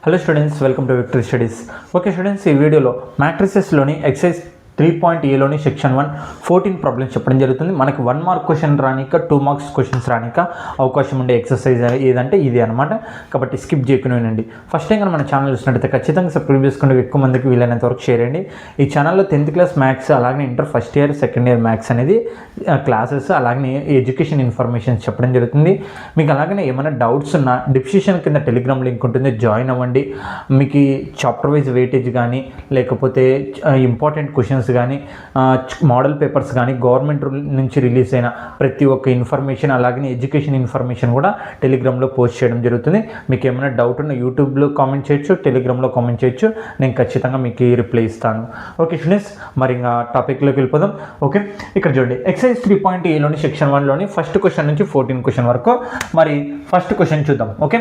Hello students, welcome to Victory Studies. Okay students, ఈ వీడియోలో మ్యాట్రిసెస్లోని excise 3.A section 1 14 problems చెప్పడం జరుగుతుంది. మనకి 1 మార్క్ క్వశ్చన్ రానిక 2 మార్క్స్ క్వశ్చన్స్ రానిక అవకాశం ఉండే ఎక్సర్సైజ్ ఏదంటే ఇది అనమాట. కాబట్టి స్కిప్ చేయకుండా వినండి. ఫస్ట్ టైం మన ఛానల్ చూసినట్టయితే ఖచ్చితంగా సబ్స్క్రైబ్ చేసుకుంటే ఎక్కువ మందికి వీలైనంత వరకు షేర్ చేయండి. ఈ ఛానల్లో 10th క్లాస్ మ్యాథ్స్ అలాగే inter first year second year maths అనేది క్లాసెస్ అలాగే ఎడ్యుకేషన్ ఇన్ఫర్మేషన్ చెప్పడం జరుగుతుంది. మీకు అలాగనే ఏమైనా డౌట్స్ ఉన్నా డిస్క్రిప్షన్ కింద టెలిగ్రామ్ లింక్ ఉంటుంది, జాయిన్ అవ్వండి. మీకు చాప్టర్ వైజ్ వెయిటేజ్ కానీ లేకపోతే ఇంపార్టెంట్ క్వశ్చన్స్ కానీ మోడల్ పేపర్స్ కానీ గవర్నమెంట్ నుంచి రిలీజ్ అయిన ప్రతి ఒక్క ఇన్ఫర్మేషన్ అలాగే ఎడ్యుకేషన్ ఇన్ఫర్మేషన్ కూడా టెలిగ్రామ్లో పోస్ట్ చేయడం జరుగుతుంది. మీకు ఏమైనా డౌట్ ఉన్న యూట్యూబ్లో కామెంట్ చేయొచ్చు, టెలిగ్రామ్లో కామెంట్ చేయొచ్చు, నేను ఖచ్చితంగా మీకు రిప్లై ఇస్తాను. ఓకే స్టూడెంట్స్, మరి ఇంకా టాపిక్లోకి వెళ్ళిపోదాం. ఓకే, ఇక్కడ చూడండి ఎక్సైజ్ 3.Aలోని సెక్షన్ 1లోని ఫస్ట్ క్వశ్చన్ నుంచి 14 క్వశ్చన్ వరకు. మరి ఫస్ట్ క్వశ్చన్ చూద్దాం. Okay,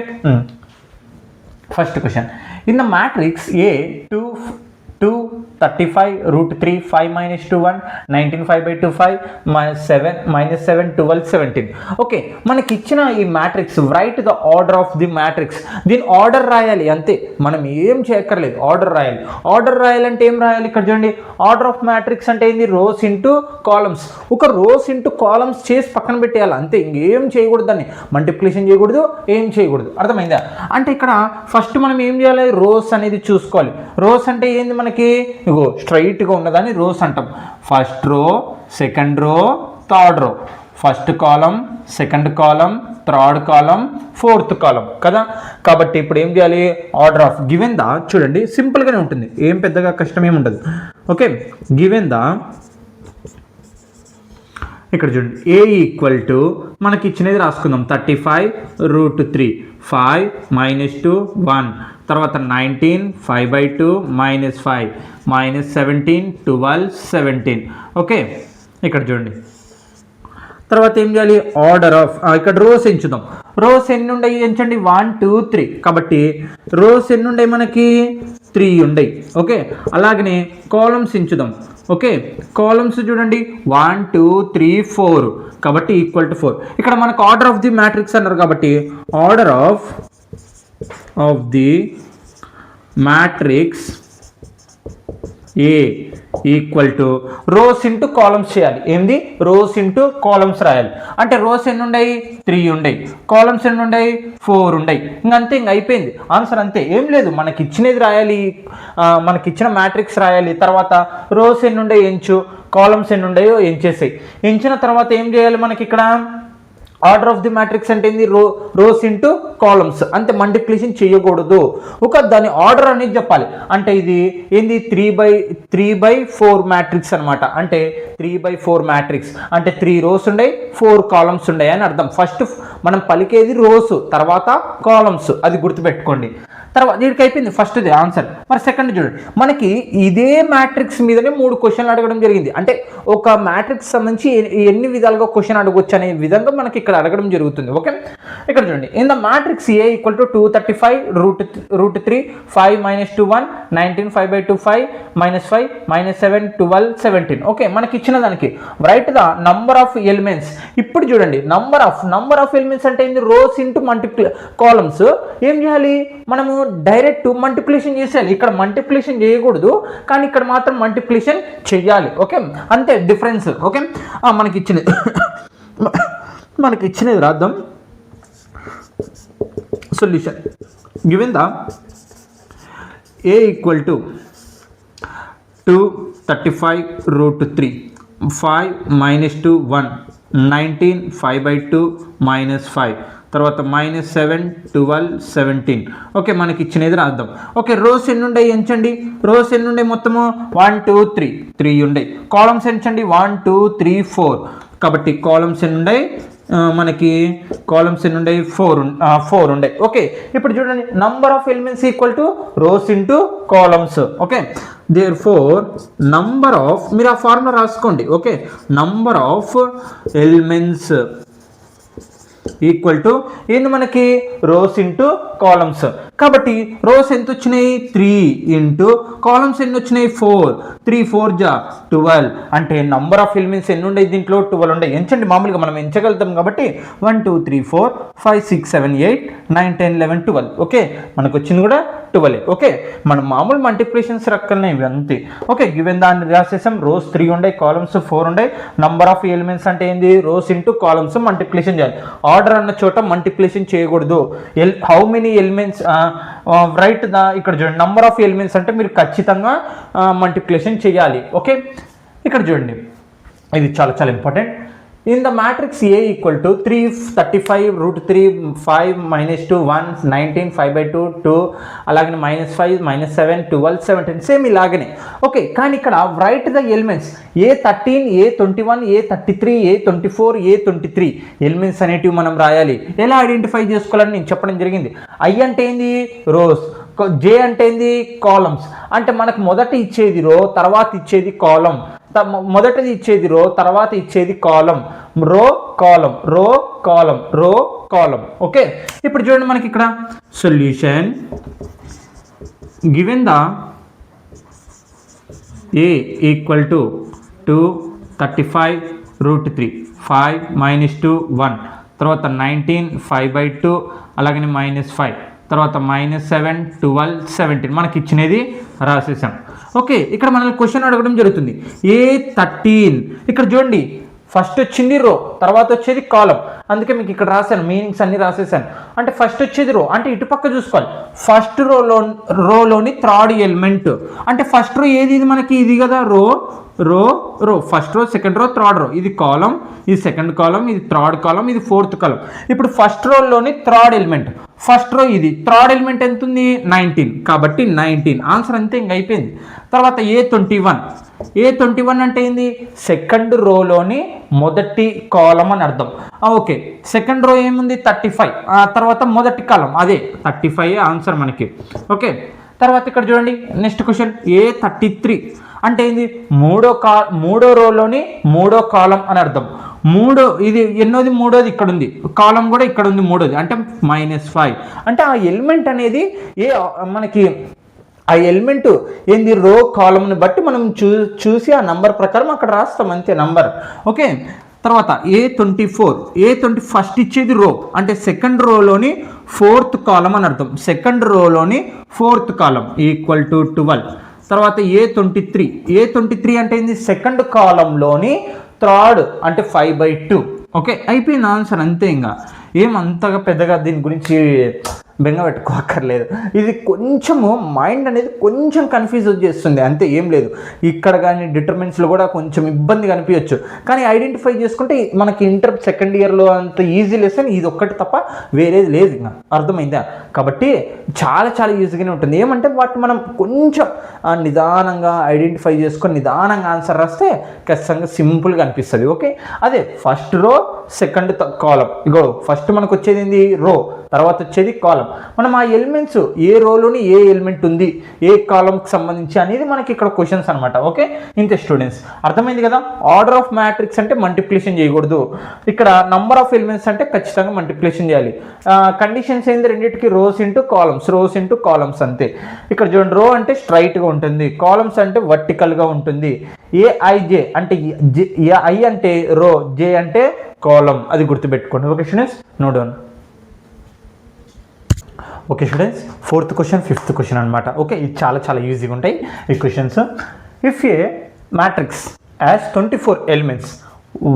first question in the matrix A 2 35 √3 5 - 2 1 19 5/2 5 -7 12 17. Okay, మనకి ఇచ్చిన ఈ matrix right the order of the matrix. దీని ఆర్డర్ రాయాలి అంతే, మనం ఏం చేయక్కర్లేదు, ఆర్డర్ రాయాలి. ఆర్డర్ రాయాలంటే ఏం రాయాలి? ఇక్కడ చూడండి, ఆర్డర్ ఆఫ్ మ్యాట్రిక్స్ అంటే ఏంది? Rows into columns. ఒక రోస్ ఇంటూ కాలమ్స్ చేసి పక్కన పెట్టేయాలి అంతే, ఇంకేం చేయకూడదు, దాన్ని మల్టిప్లికేషన్ చేయకూడదు, ఏం చేయకూడదు. అర్థమైందా? అంటే ఇక్కడ ఫస్ట్ మనం ఏం చేయాలి? రోస్ అనేది చూసుకోవాలి. రోస్ అంటే ఏంది? మనకి ఇగో స్ట్రైట్గా ఉన్నదాన్ని రోస్ అంటాం. First row, second row, third row. First column, second column, third column, fourth column కదా. కాబట్టి ఇప్పుడు ఏం చేయాలి? ఆర్డర్ ఆఫ్ గివెన్ ద, చూడండి సింపుల్గానే ఉంటుంది, ఏం పెద్దగా కష్టం ఏమి ఉండదు. ఓకే, గివెన్ ద, ఇక్కడ చూడండి A ఈక్వల్ టు మనకి ఇచ్చినది రాసుకుందాం 35 √3 5 - 2 1, తర్వాత 19 5/2 -5 -17 12 17. ఓకే, ఇక్కడ చూడండి తర్వాత ఏం చేయాలి? ఆర్డర్ ఆఫ్, ఇక్కడ రోస్ ఎంచుదాం. రోస్ ఎన్ని ఉండయి ఎంచండి? 1 2 3. కాబట్టి రోస్ ఎన్ని ఉండయి? మనకి 3 ఉండయి. ఓకే, అలాగనే కాలమ్స్ ఎంచుదాం. ఓకే, కాలమ్స్ చూడండి 1 2 3 4. కాబట్టి ఈక్వల్ టు 4. ఇక్కడ మనకు ఆర్డర్ ఆఫ్ ది మ్యాట్రిక్స్ అన్నారు కాబట్టి order of the matrix A equal to rows into columns చేయాలి. ఏంది? రోస్ ఇంటూ కాలమ్స్ రాయాలి. అంటే రోస్ ఎన్ని ఉన్నాయి? 3 ఉన్నాయి. కాలమ్స్ ఎన్ని ఉన్నాయి? 4 ఉన్నాయి. ఇంకంతే, ఇంక అయిపోయింది ఆన్సర్, అంతే, ఏం లేదు. మనకి ఇచ్చినది రాయాలి, మనకి ఇచ్చిన మ్యాట్రిక్స్ రాయాలి, తర్వాత రోస్ ఎన్ని ఉన్నాయి ఎంచు, కాలమ్స్ ఎన్ని ఉన్నాయో ఎంచేసాయి. ఎంచిన తర్వాత ఏం చేయాలి? మనకి ఇక్కడ ఆర్డర్ ఆఫ్ ది మ్యాట్రిక్స్ అంటే ఏంది? రోస్ ఇంటూ కాలమ్స్, అంతే, మల్టిప్లికేషన్ చేయకూడదు. ఒక దాని ఆర్డర్ అనేది చెప్పాలి. అంటే ఇది ఏంది? 3/4 మ్యాట్రిక్స్ అనమాట. అంటే 3/4 మ్యాట్రిక్స్ అంటే 3 రోస్ ఉన్నాయి, 4 కాలమ్స్ ఉన్నాయి అని అర్థం. ఫస్ట్ మనం పలికేది రోస్, తర్వాత కాలమ్స్, అది గుర్తుపెట్టుకోండి. తర్వాత దీనికి అయిపోయింది ఫస్ట్ది ఆన్సర్. మరి సెకండ్ చూడండి, మనకి ఇదే మ్యాట్రిక్స్ మీదనే 3 క్వశ్చన్లు అడగడం జరిగింది. అంటే ఒక మ్యాట్రిక్స్ సంబంధించి ఎన్ని విధాలుగా క్వశ్చన్ అడగవచ్చు అనే విధంగా మనకి ఇక్కడ అడగడం జరుగుతుంది. ఓకే, ఇక్కడ చూడండి, in the matrix A equal to 235 √3 5 - 2 1 19 5/2 5 -5 -7 12 17. Okay, మనకి ఇచ్చిన దానికి right the number of elements. ఇప్పుడు చూడండి, నంబర్ ఆఫ్ ఎలిమెంట్స్ అంటే ఏంది? Rows into columns. ఏం చేయాలి? మనము డైరెక్ట్ మల్టిప్లికేషన్ చేసేయాలి. ఇక్కడ మల్టిప్లికేషన్ చేయకూడదు, కానీ ఇక్కడ మాత్రం మల్టిప్లికేషన్ చెయ్యాలి. ఓకే, అంతే డిఫరెన్స్. ఓకే, మనకి ఇచ్చినది రాద్దాం. Solution given the A equal to 235 √3 5 - 2 1 19 5/2 -5, తర్వాత -7 12 17. ఓకే, మనకి ఇచ్చినది రాద్దాం. ఓకే, రోస్ ఎన్ని ఉండే ఎంచండి? రోస్ ఎన్ని ఉండే? మొత్తము 1 2 3 ఉండే. కాలమ్స్ ఎంచండి 1 2 3 4. కాబట్టి కాలమ్స్ ఎన్ని ఉండే? మనకి కాలమ్స్ ఎన్ని ఉండే? 4 ఉండే. ఓకే, ఇప్పుడు చూడండి, number of elements equal to rows into columns. Okay, therefore number of, మీరు ఆ ఫార్ములా రాసుకోండి. Okay, number of elements equal to ఏంది? మనకి రోస్ ఇంటూ కాలమ్స్. కాబట్టి రోస్ ఎంత వచ్చినాయి? 3 ఇంటూ కాలమ్స్ ఎన్ని వచ్చినాయి? 4. 3 4 జా 12. అంటే నంబర్ ఆఫ్ ఎలిమెంట్స్ ఎన్ని ఉన్నాయి దీంట్లో? 12 ఉన్నాయి. ఎంచండి, మామూలుగా మనం ఎంచగలుగుతాం కాబట్టి 1 2 3 4 5 6 7 8 9 10 11 12. ఓకే, మనకు వచ్చింది కూడా 12. ఓకే, మనం మామూలు మల్టిప్లికేషన్స్ రక్కలనే ఇవి అంతే. ఓకే, గివెన్ దాన్ని రాసేసాం. రోస్ 3 ఉండే, కాలమ్స్ 4 ఉండే. నంబర్ ఆఫ్ ఎలిమెంట్స్ అంటే ఏంది, రోస్ ఇంటూ కాలమ్స్ మల్టిప్లికేషన్ చేయాలి. ఆర్డర్ అన్న చోట మల్టిప్లికేషన్ చేయకూడదు. హౌ మెనీ ఎలిమెంట్స్ రైట్ ఇక్కడ చూడండి, నంబర్ ఆఫ్ ఎలిమెంట్స్ అంటే మీరు ఖచ్చితంగా మల్టిప్లికేషన్ చేయాలి. ఓకే, ఇక్కడ చూడండి, ఇది చాలా చాలా important. In the matrix A equal to 3, 35, root 3, 5, -2, 1, 19, 5/2, 2, అలాగే -5, -7, 12, 17 సేమ్ ఇలాగనే. ఓకే, కానీ ఇక్కడ right the elements A13, A21, A33, A24, A23 elements అనేటివి మనం రాయాలి. ఎలా ఐడెంటిఫై చేసుకోవాలని నేను చెప్పడం జరిగింది. I అంటే ఏంది, రోస్. J అంటే ఏంది, కాలమ్స్. అంటే మనకు మొదట ఇచ్చేది రో, తర్వాత ఇచ్చేది కాలం. మొదటిది ఇచ్చేది రో, తర్వాత ఇచ్చేది కాలం. రో కాలం, రో కాలం, రో కాలం. ఓకే, ఇప్పుడు చూడండి మనకి ఇక్కడ solution given the A equal to 2, 35, root 3, 5, -2, 1, తర్వాత 19, 5/2, అలాగనే -5, తర్వాత -7, 12, 17 మనకి ఇచ్చినది రాసేసాం. ఓకే, ఇక్కడ మనల్ని క్వశ్చన్ అడగడం జరుగుతుంది. A13 ఇక్కడ చూడండి, ఫస్ట్ వచ్చింది రో, తర్వాత వచ్చేది కాలం. అందుకే మీకు ఇక్కడ రాశాను, మీనింగ్స్ అన్ని రాసేసాను. అంటే ఫస్ట్ వచ్చేది రో అంటే ఇటుపక్క చూసుకోవాలి. ఫస్ట్ రోలోని థర్డ్ ఎలిమెంట్ అంటే ఫస్ట్ రో ఏది, ఇది మనకి ఇది కదా, రో రో రో. First row, second row, third రో. ఇది కాలం, ఇది సెకండ్ కాలం, ఇది థర్డ్ కాలం, ఇది ఫోర్త్ కాలం. ఇప్పుడు ఫస్ట్ రోలోని థర్డ్ ఎలిమెంట్, ఫస్ట్ రో ఇది, థర్డ్ ఎలిమెంట్ ఎంత ఉంది, 19. కాబట్టి 19 ఆన్సర్ అంతే, ఇంక అయిపోయింది. తర్వాత A21 అంటే ఏంది, సెకండ్ రోలోని మొదటి కాలం అని అర్థం. ఓకే, సెకండ్ రో ఏముంది, 35, తర్వాత మొదటి కాలం అదే 35 ఆన్సర్ మనకి. ఓకే, తర్వాత ఇక్కడ చూడండి నెక్స్ట్ క్వశ్చన్. A33 అంటే ఏంది, మూడో రోలోని మూడో కాలం అని అర్థం. ఇది ఎన్నోది, మూడోది ఇక్కడ ఉంది, కాలం కూడా ఇక్కడ ఉంది, మూడోది అంటే -5. అంటే ఆ ఎలిమెంట్ అనేది మనకి ఆ ఎలిమెంట్ ఏంది, రో కాలంని బట్టి మనం చూసి ఆ నంబర్ ప్రకారం అక్కడ రాస్తాం అంతే నంబర్. ఓకే, తర్వాత A24 ఫస్ట్ ఇచ్చేది రో అంటే సెకండ్ రోలోని ఫోర్త్ కాలం అని అర్థం. సెకండ్ రోలోని ఫోర్త్ కాలం ఈక్వల్ టు 12. తర్వాత A23 అంటే ఏంది, సెకండ్ కాలంలోని థర్డ్ అంటే 5/2. ఓకే, అయిపోయింది ఆన్సర్ అంతే. ఇంకా ఏమంతగా పెద్దగా దీని గురించి బెంగ పెట్టుకోక్కర్లేదు. ఇది కొంచెము మైండ్ అనేది కొంచెం కన్ఫ్యూజ్ చేస్తుంది అంతే, ఏం లేదు. ఇక్కడ కానీ డిటర్మినెంట్స్లో కూడా కొంచెం ఇబ్బంది కనిపించవచ్చు, కానీ ఐడెంటిఫై చేసుకుంటే మనకి ఇంటర్ సెకండ్ ఇయర్లో అంత ఈజీ లెసన్ ఇది ఒక్కటి తప్ప వేరేది లేదు. ఇంకా అర్థమైందా? కాబట్టి చాలా చాలా ఈజీగానే ఉంటుంది. ఏమంటే వాటిని మనం కొంచెం నిదానంగా ఐడెంటిఫై చేసుకొని నిదానంగా ఆన్సర్ రాస్తే ఖచ్చితంగా సింపుల్గా అనిపిస్తుంది. ఓకే, అదే ఫస్ట్ రో సెకండ్ కాలం. ఇగో ఫస్ట్ మనకు వచ్చేది ఏంది, రో, తర్వాత వచ్చేది కాలం. మనం ఆ ఎలిమెంట్స్ ఏ రోలోని ఏ ఎలిమెంట్ ఉంది, ఏ కాలంకి సంబంధించి అనేది మనకి ఇక్కడ క్వశ్చన్స్ అనమాట. ఓకే, ఇంతే స్టూడెంట్స్, అర్థమైంది కదా. ఆర్డర్ ఆఫ్ మ్యాట్రిక్స్ అంటే మల్టిప్లికేషన్ చేయకూడదు. ఇక్కడ నంబర్ ఆఫ్ ఎలిమెంట్స్ అంటే ఖచ్చితంగా మల్టిప్లికేషన్ చేయాలి. కండిషన్స్ ఏంది, రెండింటికి రోస్ ఇంటూ కాలమ్స్ అంతే. ఇక్కడ చూడండి, రో అంటే స్ట్రైట్గా ఉంటుంది, కాలమ్స్ అంటే వర్టికల్గా ఉంటుంది. ఏఐజే అంటే ఐ అంటే రో, జే అంటే కాలం, అది గుర్తుపెట్టుకోండి. Okay students, no down. Okay students, 4th question 5th question అనమాట. ఓకే, ఇది చాలా చాలా ఈజీగా ఉంటాయి ఈ questions. If a matrix has 24 elements,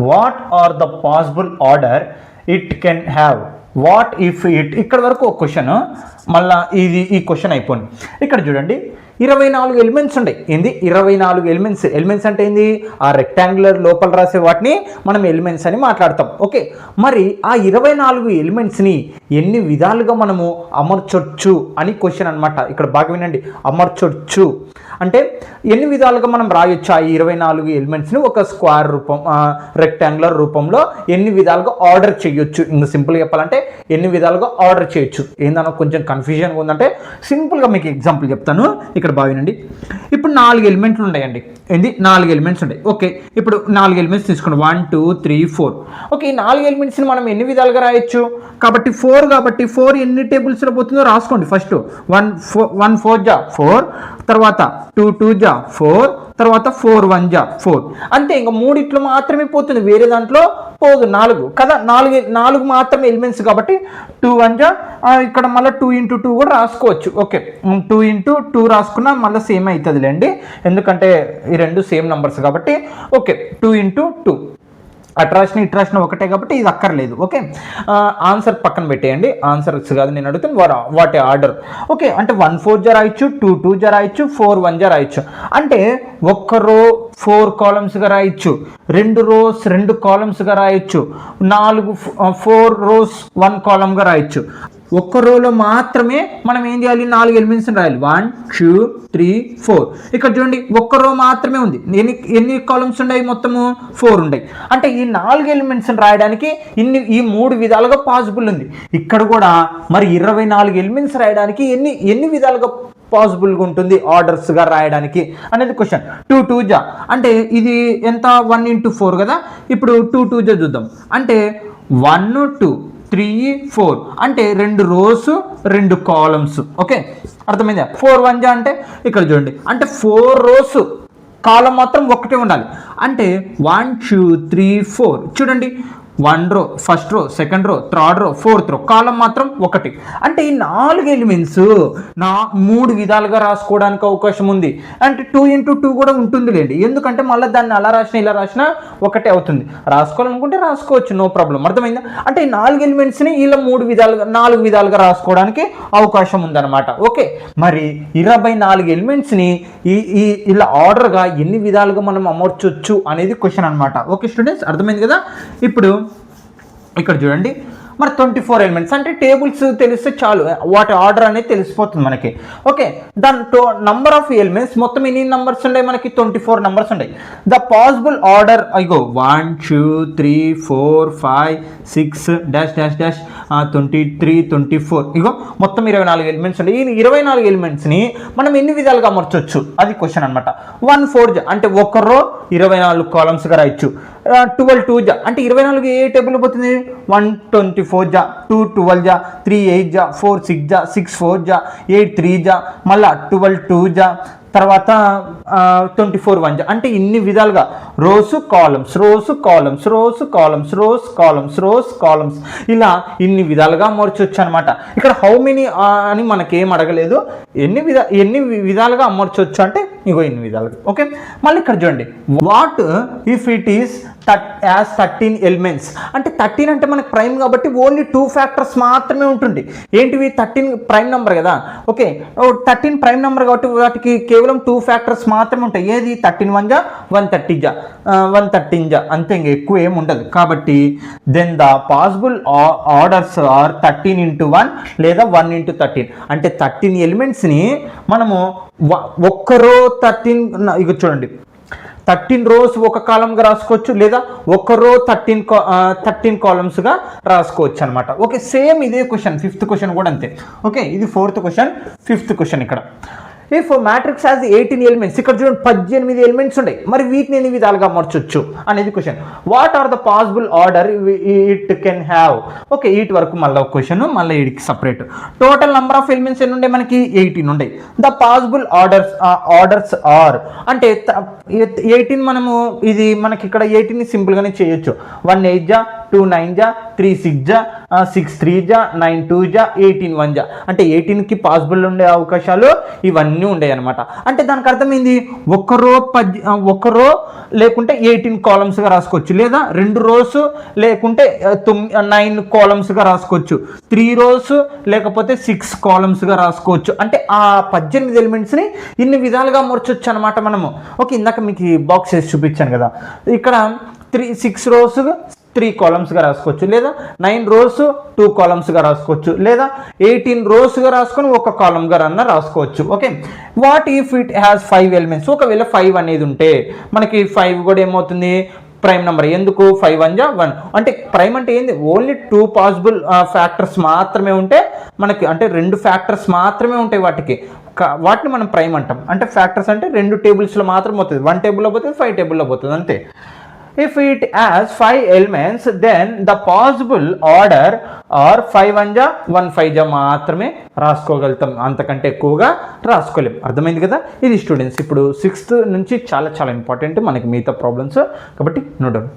what are the possible order it can have? What if it, ఇక్కడ వరకు ఒక క్వశ్చన్, మళ్ళీ ఈ క్వశ్చన్ అయిపోయింది. ఇక్కడ చూడండి, 24 ఎలిమెంట్స్ ఉన్నాయి. ఏంది 24 ఎలిమెంట్స్ అంటే ఏంది, ఆ రెక్టాంగులర్ లోపల రాసే వాటిని మనం ఎలిమెంట్స్ అని మాట్లాడతాం. ఓకే, మరి ఆ 24 ఎలిమెంట్స్ని ఎన్ని విధాలుగా మనము అమర్చొచ్చు అని క్వశ్చన్ అనమాట. ఇక్కడ బాగా వినండి, అమర్చొచ్చు అంటే ఎన్ని విధాలుగా మనం రాయొచ్చు ఆ 24 ఎలిమెంట్స్ని ఒక స్క్వేర్ రూపం, రెక్టాంగులర్ రూపంలో ఎన్ని విధాలుగా ఆర్డర్ చేయొచ్చు. ఇంకా సింపుల్గా చెప్పాలంటే ఎన్ని విధాలుగా ఆర్డర్ చేయొచ్చు. ఏందన్నా కొంచెం కన్ఫ్యూజన్గా ఉందంటే సింపుల్గా మీకు ఎగ్జాంపుల్ చెప్తాను. ఇక్కడ బాగా వినండి, ఇప్పుడు 4 ఎలిమెంట్లు ఉన్నాయండి. ఏంది 4 ఎలిమెంట్స్ ఉన్నాయి. ఓకే, ఇప్పుడు 4 ఎలిమెంట్స్ తీసుకోండి, 1 2 3 4. ఓకే, ఈ 4 ఎలిమెంట్స్ని మనం ఎన్ని విధాలుగా రాయొచ్చు? కాబట్టి 4, కాబట్టి 4 ఎన్ని టేబుల్స్లో పోతుందో రాసుకోండి. ఫస్ట్ 1 4 జా 4, తర్వాత 2 2 జా 4, తర్వాత 4 1 జా 4 అంతే, ఇంకా మూడిట్లో మాత్రమే పోతుంది, వేరే దాంట్లో పోదు. 4 కదా, 4 మాత్రమే ఎలిమెంట్స్ కాబట్టి 2 1 జా ఇక్కడ మళ్ళీ 2 × 2 కూడా రాసుకోవచ్చు. ఓకే, 2 × 2 రాసుకున్నా మళ్ళీ సేమ్ అవుతుందిలేండి, ఎందుకంటే ఈ రెండు సేమ్ నెంబర్స్ కాబట్టి. ఓకే, 2 × 2 ఇట్రాషన్ ఒకటే కాబట్టి ఇది అక్కర్లేదు. ఓకే, ఆన్సర్ పక్కన పెట్టేయండి, ఆన్సర్స్ కాదు నేను అడుగుతాను, వాటి ఆర్డర్. ఓకే, అంటే 1 4 జా రాయొచ్చు, 2 2 జా రాయొచ్చు, 4 1 జా రాయొచ్చు. అంటే ఒక్క రో 4 కాలమ్స్గా రాయొచ్చు, 2 రోస్ 2 కాలమ్స్గా రాయొచ్చు, 4 రోస్ 1 కాలమ్గా రాయొచ్చు. ఒక్క రోలో మాత్రమే మనం ఏం చేయాలి, 4 ఎలిమెంట్స్ రాయాలి. 1 2 3 4. ఇక్కడ చూడండి, ఒక్క రో మాత్రమే ఉంది, ఎన్ని కాలమ్స్ ఉన్నాయి, మొత్తము 4 ఉన్నాయి. అంటే ఈ 4 ఎలిమెంట్స్ రాయడానికి ఈ 3 విధాలుగా పాసిబుల్ ఉంది. ఇక్కడ కూడా మరి 24 ఎలిమెంట్స్ రాయడానికి ఎన్ని విధాలుగా పాసిబుల్గా ఉంటుంది ఆర్డర్స్గా రాయడానికి అనేది క్వశ్చన్. 2 2 జా అంటే ఇది ఎంత, 1 × 4 కదా. ఇప్పుడు 2 2 జా చూద్దాం, అంటే 1 2 3 4 అంటే 2 రోస్ 2 కాలమ్స్. ఓకే, అర్థమైందా. 4 1 జా అంటే ఇక్కడ చూడండి, అంటే 4 రోస్ కాలం మాత్రం ఒకటే ఉండాలి. అంటే 1 2 3 4 చూడండి, 1 రో, first row, second row, third రో, ఫోర్త్ రో, కాలం మాత్రం ఒకటి. అంటే ఈ 4 ఎలిమెంట్స్ 3 విధాలుగా రాసుకోవడానికి అవకాశం ఉంది. అంటే 2 × 2 కూడా ఉంటుందిలేండి, ఎందుకంటే మళ్ళీ దాన్ని అలా రాసినా ఇలా రాసినా ఒకటే అవుతుంది. రాసుకోవాలనుకుంటే రాసుకోవచ్చు, నో ప్రాబ్లం. అర్థమైందా. అంటే ఈ 4 ఎలిమెంట్స్ని ఇలా 4 విధాలుగా రాసుకోవడానికి అవకాశం ఉందన్నమాట. ఓకే, మరి 24 ఎలిమెంట్స్ని ఇలా ఆర్డర్గా ఎన్ని విధాలుగా మనం అమర్చొచ్చు అనేది క్వశ్చన్ అనమాట. ఓకే స్టూడెంట్స్, అర్థమైంది కదా. ఇప్పుడు ఇక్కడ చూడండి, మరి 24 ఎలిమెంట్స్ అంటే టేబుల్స్ తెలిస్తే చాలు, వాటి ఆర్డర్ అనేది తెలిసిపోతుంది మనకి. ఓకే, దాని నంబర్ ఆఫ్ ఎలిమెంట్స్ మొత్తం ఎన్ని నెంబర్స్ ఉన్నాయి మనకి, 24 నెంబర్స్ ఉన్నాయి. ద పాసిబుల్ ఆర్డర్ అయ్యో 1 2 3 4 5 6 డాష్ డాష్ డాష్ 23 24 ఇగో మొత్తం 24 ఎలిమెంట్స్ ఉన్నాయి. ఈ 24 ఎలిమెంట్స్ని మనం ఎన్ని విధాలుగా అమర్చొచ్చు అది క్వశ్చన్ అనమాట. 1 4 జా అంటే ఒక రో 24 కాలమ్స్గా రాయొచ్చు. 12 2 జా అంటే 24 ఏ టేబుల్ పోతుంది, 1 24 జా, 2 12 జా, 3 8 జా, 4 6 జా, 6 4 జా, 8 3 జా, మళ్ళా 12 2 జా, తర్వాత 24 1 జా. అంటే ఇన్ని విధాలుగా rows columns rows columns rows columns rows columns rows columns ఇలా ఇన్ని విధాలుగా అమర్చొచ్చు అనమాట. ఇక్కడ హౌ మెనీ అని మనకేం అడగలేదు, ఎన్ని విధాలుగా అమర్చొచ్చు అంటే ఇగో ఇన్ని విధాలుగా. ఓకే, మళ్ళీ ఇక్కడ చూడండి, what if it is as 13 elements అంటే 13 అంటే మనకి ప్రైమ్ కాబట్టి ఓన్లీ 2 ఫ్యాక్టర్స్ మాత్రమే ఉంటుంది. ఏంటివి, 13 ప్రైమ్ నెంబర్ కదా. ఓకే, 13 ప్రైమ్ నెంబర్ కాబట్టి వాటికి కేవలం 2 ఫ్యాక్టర్స్ మాత్రమే ఉంటాయి. ఏది 13 1 జా 130 జా 113 జా, అంతే, ఇంకా ఎక్కువ ఏమి ఉండదు. కాబట్టి then the possible orders are 13 × 1 లేదా 1 × 13 అంటే 13 ఎలిమెంట్స్ని మనము ఒక్క రో 13 ఇక చూడండి 13 రోస్ ఒక కాలంగా రాసుకోవచ్చు, లేదా ఒక రో 13 కాలమ్స్గా రాసుకోవచ్చు అనమాట. ఓకే, సేమ్ ఇదే క్వశ్చన్, 5th క్వశ్చన్ కూడా అంతే. ఓకే, ఇది 4th క్వశ్చన్, 5th క్వశ్చన్. ఇక్కడ ఇఫ్ మ్యాట్రిక్స్ హ్యాస్ 18 ఎలిమెంట్స్, ఇక్కడ చూడండి 18 ఎలిమెంట్స్ ఉన్నాయి, మరి వీటిని ఎన్ని విధాలుగా అమర్చొచ్చు అనేది question. What are the possible order it can have. Okay, 8 వరకు మళ్ళీ ఒక క్వశ్చన్, మళ్ళీ 8కి separate. Total number of elements ఎన్ని ఉండే మనకి 18 ఉండే. ద పాసిబుల్ ఆర్డర్స్ ఆర్ అంటే 18 మనము ఇది మనకి ఇక్కడ 18ని సింపుల్గానే చేయొచ్చు. 1 8 జా 2 9 జా 3 6 జా 6 3 జా 9 2 జా 18 1 జా అంటే 18కి పాసిబుల్ ఉండే అవకాశాలు ఇవన్నీ ఉండేవి అనమాట. అంటే దానికి అర్థమైంది, ఒక రో లేకుంటే 18 కాలమ్స్గా రాసుకోవచ్చు, లేదా 2 రోస్ లేకుంటే 9 కాలమ్స్గా రాసుకోవచ్చు, 3 రోస్ లేకపోతే 6 కాలమ్స్గా రాసుకోవచ్చు. అంటే ఆ 18 ఎలిమెంట్స్ని ఇన్ని విధాలుగా అమర్చొచ్చు అనమాట మనము. ఓకే, ఇందాక మీకు బాక్స్ వేసి చూపించాను కదా, ఇక్కడ 6 రోస్ 3 కాలమ్స్గా రాసుకోవచ్చు, లేదా 9 రోస్ 2 కాలమ్స్గా రాసుకోవచ్చు, లేదా 18 రోస్గా రాసుకొని ఒక కాలమ్గా రాసుకోవచ్చు. Okay, what if it has 5 elements. ఒకవేళ 5 అనేది ఉంటే మనకి 5 కూడా ఏమవుతుంది, ప్రైమ్ నెంబర్. ఎందుకు 5 1 జా 1 అంటే ప్రైమ్ అంటే ఏంది, ఓన్లీ 2 పాసిబుల్ ఫ్యాక్టర్స్ మాత్రమే ఉంటే మనకి, అంటే 2 ఫ్యాక్టర్స్ మాత్రమే ఉంటాయి వాటిని మనం ప్రైమ్ అంటాం. అంటే ఫ్యాక్టర్స్ అంటే 2 టేబుల్స్లో మాత్రం పోతుంది, 1 టేబుల్లో పోతుంది, 5 టేబుల్లో పోతుంది అంతే. If it has 5 elements then the possible order are 5 1 జా 1 5 జా మాత్రమే రాసుకోగలుగుతాం, అంతకంటే ఎక్కువగా రాసుకోలేం. అర్థమైంది కదా. ఇది స్టూడెంట్స్ ఇప్పుడు 6th నుంచి చాలా చాలా ఇంపార్టెంట్ మనకి మిగతా ప్రాబ్లమ్స్, కాబట్టి note down.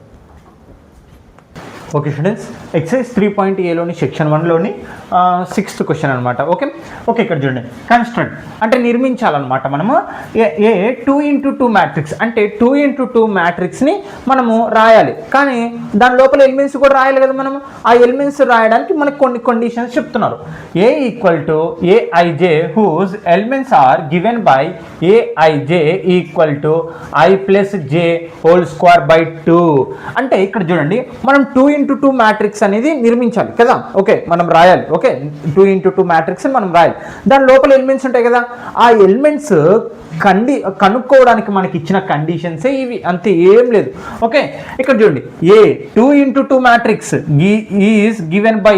Okay students, exercise 3.aలోని సెక్షన్ 1లోని 6th క్వశ్చన్ అనమాట. ఓకే ఓకే ఇక్కడ చూడండి, కన్స్ట్రక్ట్ అంటే నిర్మించాలన్నమాట మనము ఏ 2x2 మ్యాట్రిక్స్, అంటే 2x2 మ్యాట్రిక్స్ని మనము రాయాలి, కానీ దాని లోపల ఎలిమెంట్స్ కూడా రాయాలి కదా మనము. ఆ ఎలిమెంట్స్ రాయడానికి మనకు కొన్ని కండిషన్స్ చెప్తున్నారు. A equal to aij whose elements are given by aij equal to i plus j whole square by 2. అంటే ఇక్కడ చూడండి, మనం 2x2 మ్యాట్రిక్స్ అనేది నిర్మించాలి కదా. ఓకే మనం రాయాలి. ఓకే 2x2 మ్యాట్రిక్స్ మనం రాయాలి, దాని లోపల ఎలిమెంట్స్ ఉంటాయి కదా. ఆ ఎలిమెంట్స్ కనుక్కోవడానికి మనకి ఇచ్చిన కండిషన్సే ఇవి, అంతే, ఏం లేదు. ఓకే ఇక్కడ చూడండి, a 2x2 matrix is given by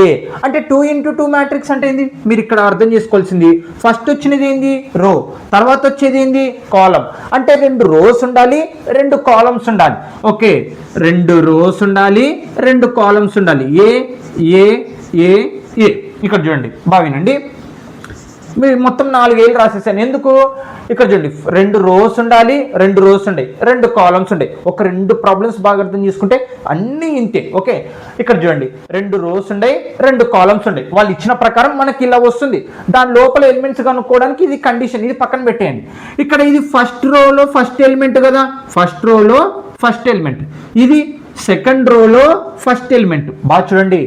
A, అంటే 2x2 మ్యాట్రిక్స్ అంటే ఏంది మీరు ఇక్కడ అర్థం చేసుకోవాల్సింది. ఫస్ట్ వచ్చినది ఏంది రో, తర్వాత వచ్చేది ఏంది కాలం, అంటే 2 రోస్ ఉండాలి 2 కాలమ్స్ ఉండాలి. ఓకే 2 రోస్ ఉండాలి 2 కాలమ్స్ ఉండాలి. ఏ ఏ ఏ ఏ ఇక్కడ చూడండి బాగా వినండి, మీరు మొత్తం 4 ఏళ్ళు రాసేసాను. ఎందుకు ఇక్కడ చూడండి, 2 రోస్ ఉండాలి 2 రోస్ ఉండే 2 కాలమ్స్ ఉండే. ఒక 2 ప్రాబ్లమ్స్ బాగా అర్థం చేసుకుంటే అన్నీ ఇంతే. ఓకే ఇక్కడ చూడండి, 2 రోస్ ఉండే 2 కాలమ్స్ ఉండే, వాళ్ళు ఇచ్చిన ప్రకారం మనకి ఇలా వస్తుంది. దాని లోపల ఎలిమెంట్స్ కనుక్కోవడానికి ఇది కండిషన్, ఇది పక్కన పెట్టేయండి. ఇక్కడ ఇది ఫస్ట్ రోలో ఫస్ట్ ఎలిమెంట్ కదా, ఫస్ట్ రోలో ఫస్ట్ ఎలిమెంట్, ఇది సెకండ్ రోలో ఫస్ట్ ఎలిమెంట్. బాగా చూడండి,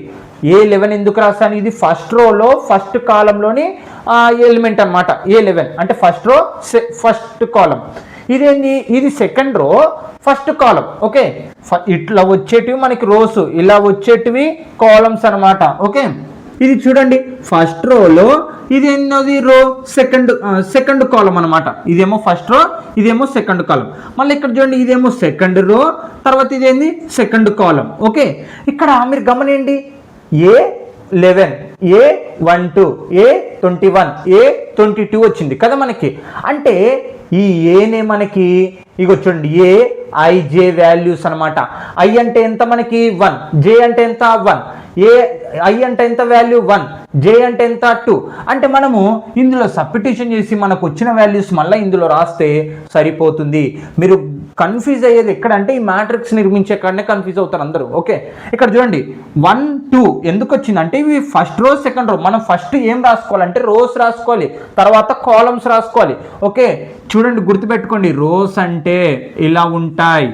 A11 ఎందుకు రాస్తాను, ఇది ఫస్ట్ రోలో ఫస్ట్ కాలంలోని ఎలిమెంట్ అనమాట. A11 అంటే ఫస్ట్ రో ఫస్ట్ కాలం, ఇదేంది ఇది సెకండ్ రో ఫస్ట్ కాలం. ఓకే ఇట్లా వచ్చేటివి మనకి రోస్, ఇలా వచ్చేటివి కాలమ్స్ అనమాట. ఓకే ఇది చూడండి, ఫస్ట్ రోలో ఇది ఎన్నోది రో సెకండ్ కాలం అనమాట. ఇదేమో ఫస్ట్ రో ఇదేమో సెకండ్ కాలం. మళ్ళీ ఇక్కడ చూడండి, ఇదేమో సెకండ్ రో, తర్వాత ఇదేంది సెకండ్ కాలం. ఓకే ఇక్కడ మీరు గమనించండి, A11 A12 A21 A22 వచ్చింది కదా మనకి. అంటే ఈ ఏనే మనకి ఇగో చూడండి AIJ వాల్యూస్ అనమాట. I అంటే ఎంత మనకి 1, J అంటే ఎంత 1, I అంటే ఎంత వాల్యూ 1, J అంటే ఎంత 2. అంటే మనము ఇందులో సబ్స్టిట్యూషన్ చేసి మనకు వచ్చిన వాల్యూస్ మళ్ళీ ఇందులో రాస్తే సరిపోతుంది. మీరు కన్ఫ్యూజ్ అయ్యేది ఎక్కడంటే ఈ మ్యాట్రిక్స్ నిర్మించే కాడనే కన్ఫ్యూజ్ అవుతారు అందరూ. ఓకే ఇక్కడ చూడండి 1 2 ఎందుకు వచ్చిందంటే ఇవి ఫస్ట్ రో సెకండ్ రో. మనం ఫస్ట్ ఏం రాసుకోవాలంటే రోస్ రాసుకోవాలి, తర్వాత కాలమ్స్ రాసుకోవాలి. ఓకే చూడండి గుర్తుపెట్టుకోండి, రోస్ అంటే ఇలా ఉంటాయి.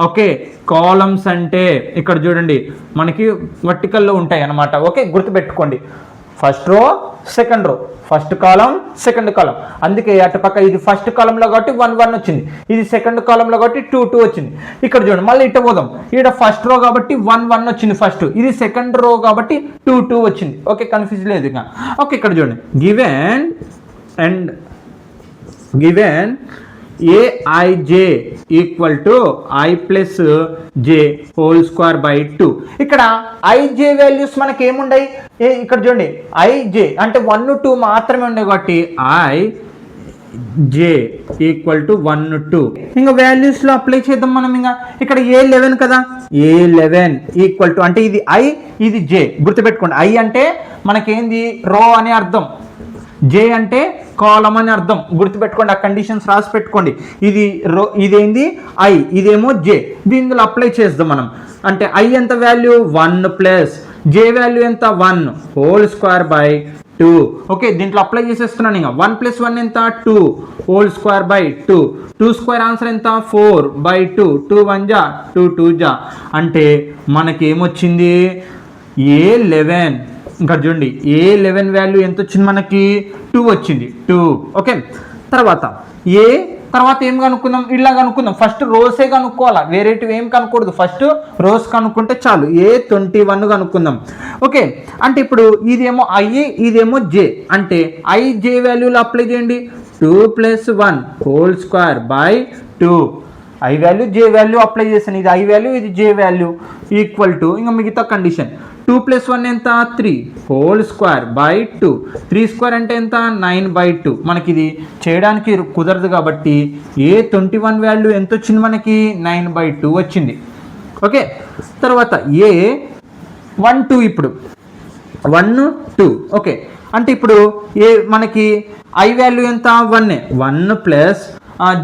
ఓకే కాలమ్స్ అంటే ఇక్కడ చూడండి మనకి వర్టికల్లో ఉంటాయి అన్నమాట. ఓకే గుర్తుపెట్టుకోండి, first row second row first column second కాలం. అందుకే అటుపక్క ఇది ఫస్ట్ కాలంలో కాబట్టి 1 1 వచ్చింది, ఇది సెకండ్ కాలంలో కాబట్టి 2 2 వచ్చింది. ఇక్కడ చూడండి మళ్ళీ ఇట్ట పోదాం, ఇక్కడ ఫస్ట్ రో కాబట్టి 1 1 వచ్చింది ఫస్ట్, ఇది సెకండ్ రో కాబట్టి 2 2 వచ్చింది. ఓకే కన్ఫ్యూజ్ లేదు ఇంకా. ఓకే ఇక్కడ చూడండి given AIJ equal to I plus J whole square by 2. ఇక్కడ IJ వాల్యూస్ మనకి ఏముండయి, ఇక్కడ చూడండి IJ అంటే 1 2 మాత్రమే ఉండే కాబట్టి IJ ఈక్వల్ టు 1 2. ఇంకా వాల్యూస్ లో అప్లై చేద్దాం మనం. ఇంకా ఇక్కడ A11 కదా, A11 ఈక్వల్ టు అంటే ఇది I ఇది J. గుర్తుపెట్టుకోండి, I అంటే మనకేంది రో అని అర్థం, J అంటే కాలం అని అర్థం. గుర్తుపెట్టుకోండి, ఆ కండిషన్స్ రాసి పెట్టుకోండి. ఇది రో ఇదేంది I, ఇదేమో J. దీనిలో అప్లై చేద్దాం మనం. అంటే I ఎంత వాల్యూ 1 ప్లస్ J వాల్యూ ఎంత 1 హోల్ స్క్వేర్ బై 2. ఓకే దీంట్లో అప్లై చేసేస్తున్నాను. ఇంకా 1 ప్లస్ 1 ఎంత 2 whole square by 2. 2 square answer ఎంత 4 బై 2. 2 1 జా 2 2 జా అంటే మనకి ఏమొచ్చింది A11. ఇంకా చూడండి A11 వాల్యూ ఎంత వచ్చింది మనకి 2 వచ్చింది 2. ఓకే తర్వాత ఏం కనుక్కుందాం, ఇలా కనుక్కుందాం. ఫస్ట్ రోసే కనుక్కోవాలా, వేరేటివి ఏం కనుక్కూడదు. ఫస్ట్ రోస్ కనుక్కుంటే చాలు. A21 కనుక్కుందాం. ఓకే అంటే ఇప్పుడు ఇదేమో I ఇదేమో J, అంటే IJ వాల్యూలో అప్లై చేయండి. 2 plus 1 whole square by 2. I value J value apply చేశాను, ఇది I వాల్యూ ఇది J వాల్యూ ఈక్వల్ టు ఇంకా మిగతా కండిషన్ 2 + 1 ఎంత 3 హోల్ స్క్వేర్ బై 2, 3 స్క్వేర్ అంటే ఎంత 9/2. మనకి ఇది చేయడానికి కుదరదు కాబట్టి A21 వాల్యూ ఎంత వచ్చింది మనకి 9/2 వచ్చింది. ఓకే, తర్వాత A12 ఇప్పుడు 1 2. ఓకే, అంటే ఇప్పుడు మనకి I వాల్యూ ఎంత 1 ప్లస్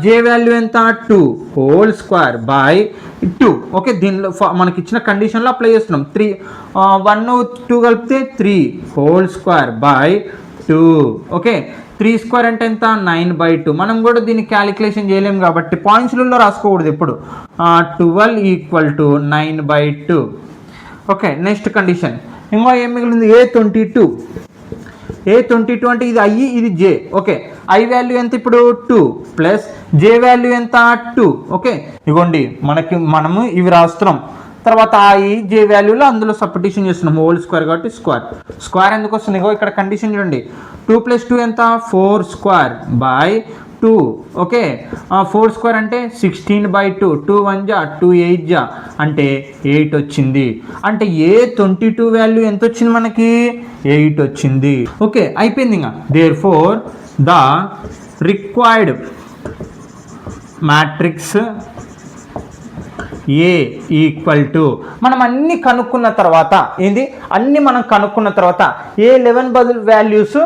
J వాల్యూ ఎంత 2 హోల్ స్క్వేర్ బై 2. ఓకే, దీనిలో మనకి ఇచ్చిన కండిషన్లో అప్లై చేస్తున్నాం. 3 1 2 కలిపితే 3 whole square by 2. Okay, 3 square అంటే ఎంత 9/2. మనం కూడా దీన్ని క్యాలిక్యులేషన్ చేయలేము కాబట్టి పాయింట్స్లలో రాసుకోకూడదు ఎప్పుడు. 12 = 9/2. ఓకే, నెక్స్ట్ కండిషన్ ఇంకా ఏం మిగిలింది A22 అంటే ఇది I ఇది J. ఓకే, I వాల్యూ ఎంత ఇప్పుడు 2 ప్లస్ J వాల్యూ ఎంత 2. ఓకే, ఇగోండి మనము ఇవి రాస్తున్నాం. తర్వాత I J వాల్యూలో అందులో సబ్స్టిట్యూషన్ చేస్తున్నాం. హోల్ స్క్వేర్ కాబట్టి స్క్వేర్ ఎందుకు వస్తుంది? ఇగో ఇక్కడ కండిషన్ చూడండి. 2 + 2 ఎంత 4 స్క్వేర్ బై 2. ఓకే, 4 స్క్వేర్ అంటే 16/2. 2 1 జా 2 8 జా అంటే 8 వచ్చింది. అంటే A22 వాల్యూ ఎంత వచ్చింది మనకి 8 వచ్చింది. ఓకే, అయిపోయింది. ఇంకా therefore the required matrix A = మనం అన్ని కనుక్కున్న తర్వాత మనం కనుక్కున్న తర్వాత A11 బదులు వాల్యూస్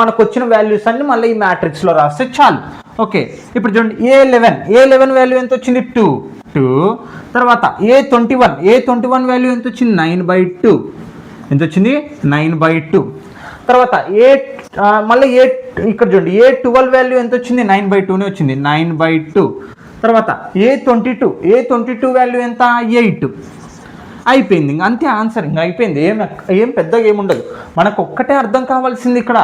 మనకు వచ్చిన వాల్యూస్ అన్ని మళ్ళీ ఈ మ్యాట్రిక్స్లో రాస్తే చాలు. ఓకే, ఇప్పుడు చూడండి A11 వాల్యూ ఎంత వచ్చింది 2. తర్వాత A21 వాల్యూ ఎంత వచ్చింది 9/2. ఎంత వచ్చింది 9/2. తర్వాత మళ్ళీ ఇక్కడ చూడండి A12 వాల్యూ ఎంత వచ్చింది 9/2నే వచ్చింది 9/2. తర్వాత A22 వాల్యూ ఎంత 8. అయిపోయింది. ఇంకా అంతే ఆన్సర్. ఇంకా అయిపోయింది. ఏం పెద్దగా ఏముండదు. మనకు ఒక్కటే అర్థం కావాల్సింది ఇక్కడ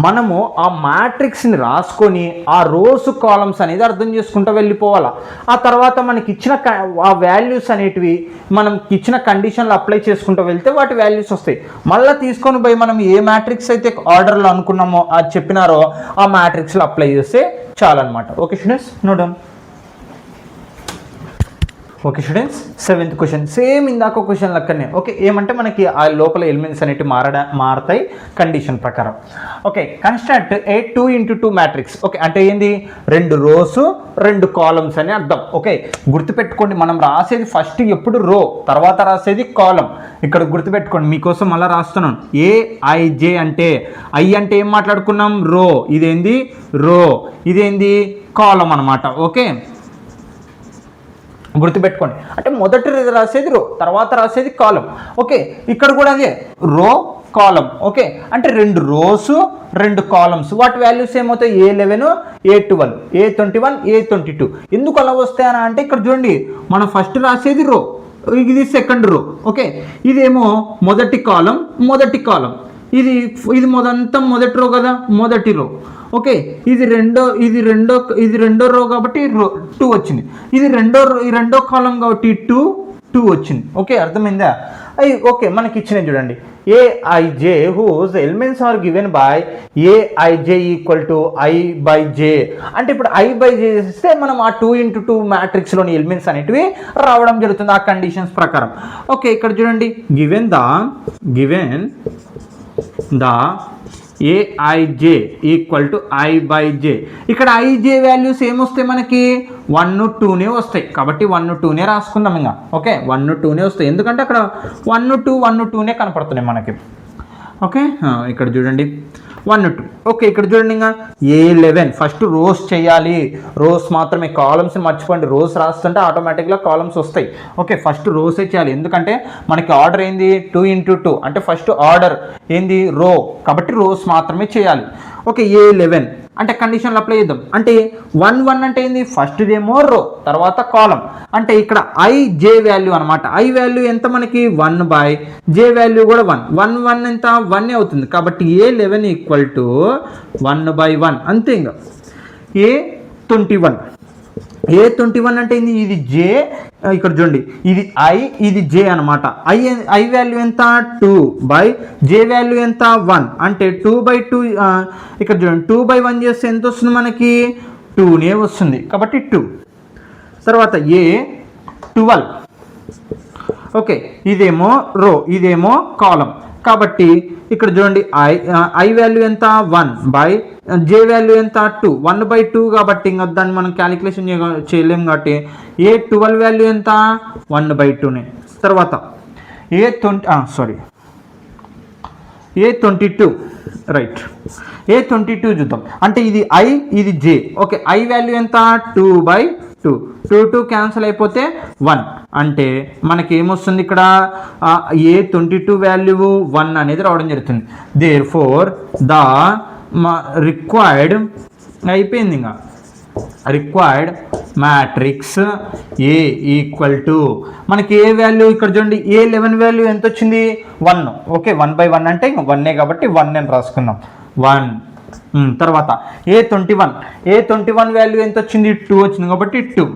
మనము ఆ మ్యాట్రిక్స్ని రాసుకొని ఆ రోస్ కాలమ్స్ అనేది అర్థం చేసుకుంటూ వెళ్ళిపోవాలా. ఆ తర్వాత మనకి ఇచ్చిన ఆ వాల్యూస్ అనేటివి మనం ఇచ్చిన కండిషన్లు అప్లై చేసుకుంటూ వెళ్తే వాటి వాల్యూస్ వస్తాయి. మళ్ళీ తీసుకొని పోయి మనం ఏ మ్యాట్రిక్స్ అయితే ఆర్డర్లో అనుకున్నామో అది చెప్పినారో ఆ మ్యాట్రిక్స్లో అప్లై చేస్తే చాలన్నమాట. Okay students, no down. Okay students, 7th question same ఇందాక క్వశ్చన్ లెక్కనే. ఓకే, ఏమంటే మనకి ఆ లోపల ఎలిమెంట్స్ అనేవి మారతాయి కండిషన్ ప్రకారం. Okay, construct a 2 × 2 matrix. Okay, అంటే ఏంది 2 రోస్ 2 కాలమ్స్ అని అర్థం. ఓకే, గుర్తుపెట్టుకోండి, మనం రాసేది ఫస్ట్ ఎప్పుడు రో, తర్వాత రాసేది కాలం. ఇక్కడ గుర్తుపెట్టుకోండి, మీకోసం మళ్ళీ రాస్తున్నాను. AIJ అంటే I అంటే ఏం మాట్లాడుకున్నాం రో, ఇదేంది రో, ఇదేంది కాలం అనమాట. ఓకే, గుర్తుపెట్టుకోండి. అంటే మొదటి రాసేది రో, తర్వాత రాసేది కాలం. ఓకే, ఇక్కడ కూడా అదే రో కాలం. ఓకే, అంటే 2 రోస్ 2 కాలమ్స్. వాటి వాల్యూస్ ఏమవుతాయి A11 A12 A21 A22. ఎందుకు అలా వస్తాయని అంటే ఇక్కడ చూడండి, మనం ఫస్ట్ రాసేది రో, ఇది సెకండ్ రో. ఓకే, ఇదేమో మొదటి కాలం ఇది మొదటి రో కదా, మొదటి రో. ఓకే, ఇది రెండో రో కాబట్టి 2 వచ్చింది. ఇది రెండో కాలం కాబట్టి 2 వచ్చింది. ఓకే, అర్థమైందా? ఓకే, మనకి ఇచ్చినవి చూడండి. AIJ whose elements are given by AIJ = I/J. అంటే ఇప్పుడు I/J చేస్తే మనం ఆ 2 × 2 మ్యాట్రిక్స్లోని ఎలిమెంట్స్ అనేటివి రావడం జరుగుతుంది ఆ కండిషన్స్ ప్రకారం. ఓకే, ఇక్కడ చూడండి, గివెన్ ద AIJ = I/J. ఇక్కడ IJ వాల్యూస్ ఏమొస్తాయి మనకి 1 2నే వస్తాయి కాబట్టి 1 2నే రాసుకుందాం. ఇంకా ఓకే, 1 2నే వస్తాయి ఎందుకంటే అక్కడ 1 2నే కనపడుతున్నాయి మనకి. ఓకే, ఇక్కడ చూడండి 1 2. ఓకే, ఇక్కడ చూడండి, ఇంకా A11 ఫస్ట్ రోస్ చేయాలి. రోస్ మాత్రమే, కాలమ్స్ మర్చిపోండి. రోస్ రాస్తుంటే ఆటోమేటిక్గా కాలమ్స్ వస్తాయి. ఓకే, ఫస్ట్ రోసే చేయాలి ఎందుకంటే మనకి ఆర్డర్ ఏంది 2 × 2 అంటే ఫస్ట్ ఆర్డర్ ఏంది రో కాబట్టి రోస్ మాత్రమే చేయాలి. ఓకే, A11 అంటే కండిషన్లు అప్లై చేద్దాం. అంటే 1 1 అంటే ఏంది ఫస్ట్ ఏమో రో తర్వాత కాలం. అంటే ఇక్కడ IJ వాల్యూ అనమాట. I వాల్యూ ఎంత మనకి 1/J వాల్యూ కూడా 1 1 ఎంత 1 అవుతుంది కాబట్టి A11 = 1/1 అంతే. ఇంకా A21 అంటే ఏంది, ఇది J. ఇక్కడ చూడండి, ఇది I ఇది J అనమాట. I వాల్యూ ఎంత 2/J వాల్యూ ఎంత 1 అంటే 2/2. ఇక్కడ చూడండి 2/1 చేస్తే ఎంత వస్తుంది మనకి 2నే వస్తుంది కాబట్టి 2. తర్వాత A12 ఓకే, ఇదేమో రో, ఇదేమో కాలం. కాబట్టి ఇక్కడ చూడండి ఐ వాల్యూ ఎంత 1 జే వాల్యూ ఎంత 2, 1/2 కాబట్టి ఇంకా దాన్ని మనం క్యాలిక్యులేషన్ చేయలేము. కాబట్టి A12 వాల్యూ ఎంత 1/2నే. తర్వాత A22 రైట్, A22 చూద్దాం. అంటే ఇది ఐ, ఇది జే. ఓకే, ఐ వాల్యూ ఎంత 2/2, 2 క్యాన్సిల్ అయిపోతే 1. అంటే మనకి ఏమొస్తుంది ఇక్కడ A22 వాల్యూ 1 అనేది రావడం జరుగుతుంది. దేర్ ఫోర్ ద రిక్వైర్డ్ అయిపోయింది. ఇంకా required matrix A equal to మనకి ఏ వాల్యూ ఇక్కడ చూడండి, A11 వాల్యూ ఎంత వచ్చింది 1. ఓకే, 1/1 అంటే ఇంకా 1 కాబట్టి 1 అని రాసుకున్నాం 1. తర్వాత A21 వాల్యూ ఎంత వచ్చింది 2 వచ్చింది కాబట్టి 2.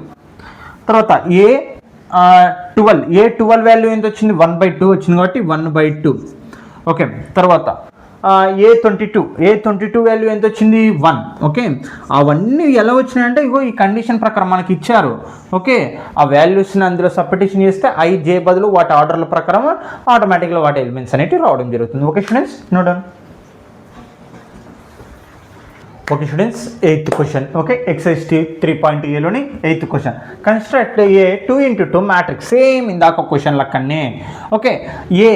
తర్వాత A12 వాల్యూ ఎంత వచ్చింది 1/2 వచ్చింది కాబట్టి 1/2. ఓకే, తర్వాత A22 వాల్యూ ఎంత వచ్చింది 1. ఓకే, అవన్నీ ఎలా వచ్చినాయంటే ఇగో ఈ కండిషన్ ప్రకారం మనకి ఇచ్చారు. ఓకే, ఆ వాల్యూస్ని అందులో సబ్స్టిట్యూషన్ చేస్తే ఐ జే బదులు వాటి ఆర్డర్ల ప్రకారం ఆటోమేటిక్గా వాటి ఎలిమెంట్స్ అనేవి రావడం జరుగుతుంది. Okay students, note. Okay students, 8th question. Okay, exercise 3.aలోని 8th question. Construct a 2x2 matrix. Same ఇందాక క్వశ్చన్ లక్కనే. Okay, a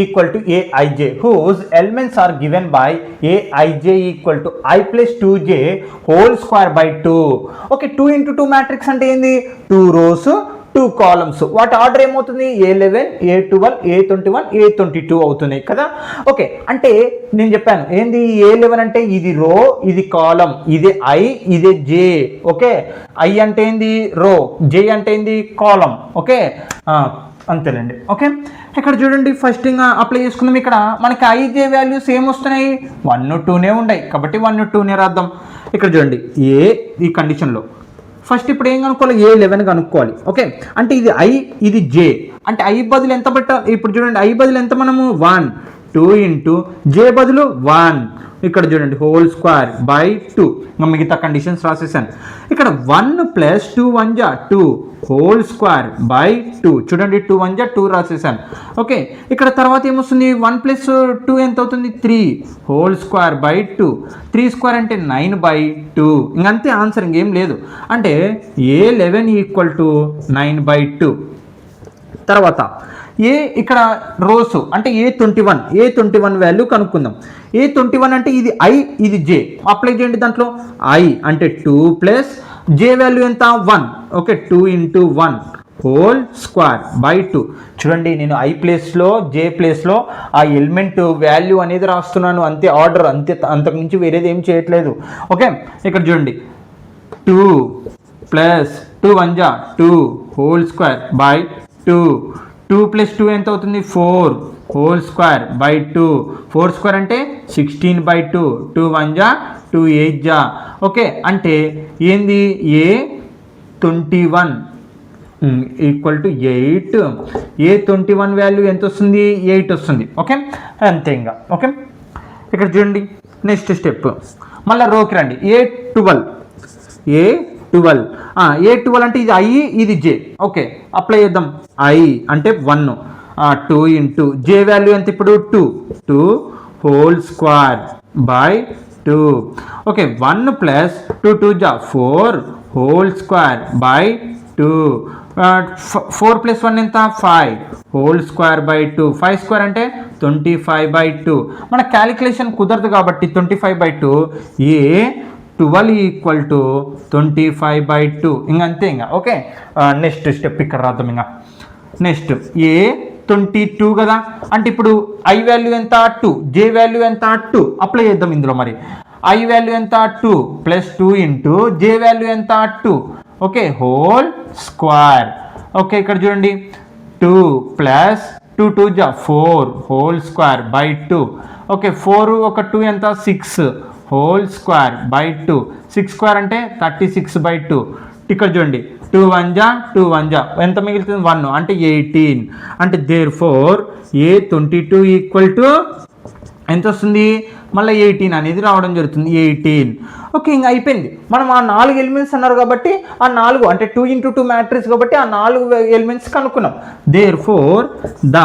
equal to aij whose elements are given by aij equal to i plus 2j whole square by 2. Okay, 2x2 matrix అంటే ఏంది, 2 rows 2 columns. వాటి order ఏమవుతుంది, A11 A12 A21 A22 అవుతుంది కదా. Okay, అంటే నేను చెప్పాను ఏంది, A11 అంటే ఇది రో, ఇది కాలం, ఇదే ఐ, ఇదే జే. ఓకే, ఐ అంటే ఏంది రో, జే అంటే ఏంది కాలం. ఓకే, అంతేనండి. ఓకే, ఇక్కడ చూడండి ఫస్ట్ ఇంకా అప్లై చేసుకుందాం. ఇక్కడ మనకి ఐజే వాల్యూస్ ఏమొస్తున్నాయి 1 2నే ఉన్నాయి కాబట్టి 1 2నే రాద్దాం. ఇక్కడ చూడండి ఈ కండిషన్లో ఫస్ట్ ఇప్పుడు ఏం కనుక్కోవాలి, A11 కనుక్కోవాలి. ఓకే, అంటే ఇది ఐ, ఇది జే. అంటే ఐ బదులు ఎంత పెట్టాలి, ఇప్పుడు చూడండి ఐ బదులు ఎంత మనము 1, 2 ఇంటూ జే బదులు 1. ఇక్కడ చూడండి హోల్ స్క్వేర్ బై 2. ఇంకా మిగతా కండిషన్స్ రాసేసాను. ఇక్కడ 1 + 2 1 జా 2 హోల్ స్క్వేర్ బై 2. చూడండి 2 1 జా 2 రాసేసాను. ఓకే, ఇక్కడ తర్వాత ఏమొస్తుంది 1 + 2 ఎంత అవుతుంది 3 హోల్ స్క్వేర్ బై 2. 3 స్క్వేర్ అంటే 9/2. ఇంకంతే ఆన్సర్, ఇంకేం లేదు. అంటే A11 ఈక్వల్ టు 9/2. తర్వాత ఇక్కడ రోస్ అంటే A21 వాల్యూ కనుక్కుందాం. A21 అంటే ఇది ఐ, ఇది జే. అప్లై చేయండి. దాంట్లో ఐ అంటే 2 ప్లస్ జే వాల్యూ ఎంత 1. Okay, 2 into 1 whole square by 2. చూడండి నేను ఐ ప్లేస్లో జే ప్లేస్లో ఆ ఎలిమెంట్ వాల్యూ అనేది రాస్తున్నాను. అంతే, ఆర్డర్ అంతే, అంతకు మించి వేరేది ఏం చేయట్లేదు. ఓకే, ఇక్కడ చూడండి 2 + 2 1 జా 2 హోల్ స్క్వేర్ బై 2. 2 + 2 ఎంత అవుతుంది 4 హోల్ స్క్వేర్ బై 2. 4 స్క్వేర్ అంటే 16/2. 2 1 జా 2 8 జా. ఓకే, అంటే ఏంది A21 equal to 8. A21 value ఎంత వస్తుంది 8 వస్తుంది. ఓకే, అంతే ఇంకా. ఓకే, ఇక్కడ చూడండి నెక్స్ట్ స్టెప్ మళ్ళీ రోకి రండి. A12 అంటే ఇది ఐ, ఇది జే. ఓకే, అప్లై చేద్దాం. ఐ అంటే 1, 2 ఇంటూ జే వాల్యూ ఎంత ఇప్పుడు 2 హోల్ స్క్వేర్ బై 2. ఓకే, 1 + 2 2 జా 4 హోల్ స్క్వేర్ బై 2. 4 + 1 ఎంత 5 హోల్ స్క్వేర్ బై 2. 5 స్క్వేర్ అంటే 25/2. మన క్యాలిక్యులేషన్ కుదరదు కాబట్టి 25/2. A12 equal to 25/2. ఇంకంతే ఇంకా. ఓకే, నెక్స్ట్ స్టెప్ ఇక్కడ రాద్దాం. ఇంకా నెక్స్ట్ A22 కదా. అంటే ఇప్పుడు ఐ వాల్యూ ఎంత 2, జే వాల్యూ ఎంత 2. అప్లై చేద్దాం ఇందులో. మరి ఐ వాల్యూ ఎంత 2 + 2 ఇంటూ జే వాల్యూ ఎంత 2. Okay, whole square. ఓకే, ఇక్కడ చూడండి 2 + 2 2 జా 4 హోల్ స్క్వేర్ బై 2. ఓకే, 4 ఒక 2 ఎంత 6 హోల్ స్క్వేర్ బై 2. 6 స్క్వేర్ అంటే 36/2. ఇక్కడ చూడండి 2 1 జా 2 1 జా ఎంత మిగులుతుంది 1 అంటే 18. అంటే there four A22 equal to ఎంత వస్తుంది, మళ్ళీ 18 అనేది రావడం జరుగుతుంది, 18. ఓకే, ఇంకా అయిపోయింది. మనం ఆ 4 ఎలిమెంట్స్ అన్నారు కాబట్టి ఆ 4 అంటే 2 into 2 మ్యాట్రిక్స్ కాబట్టి ఆ 4 ఎలిమెంట్స్ కనుక్కున్నాం. Therefore the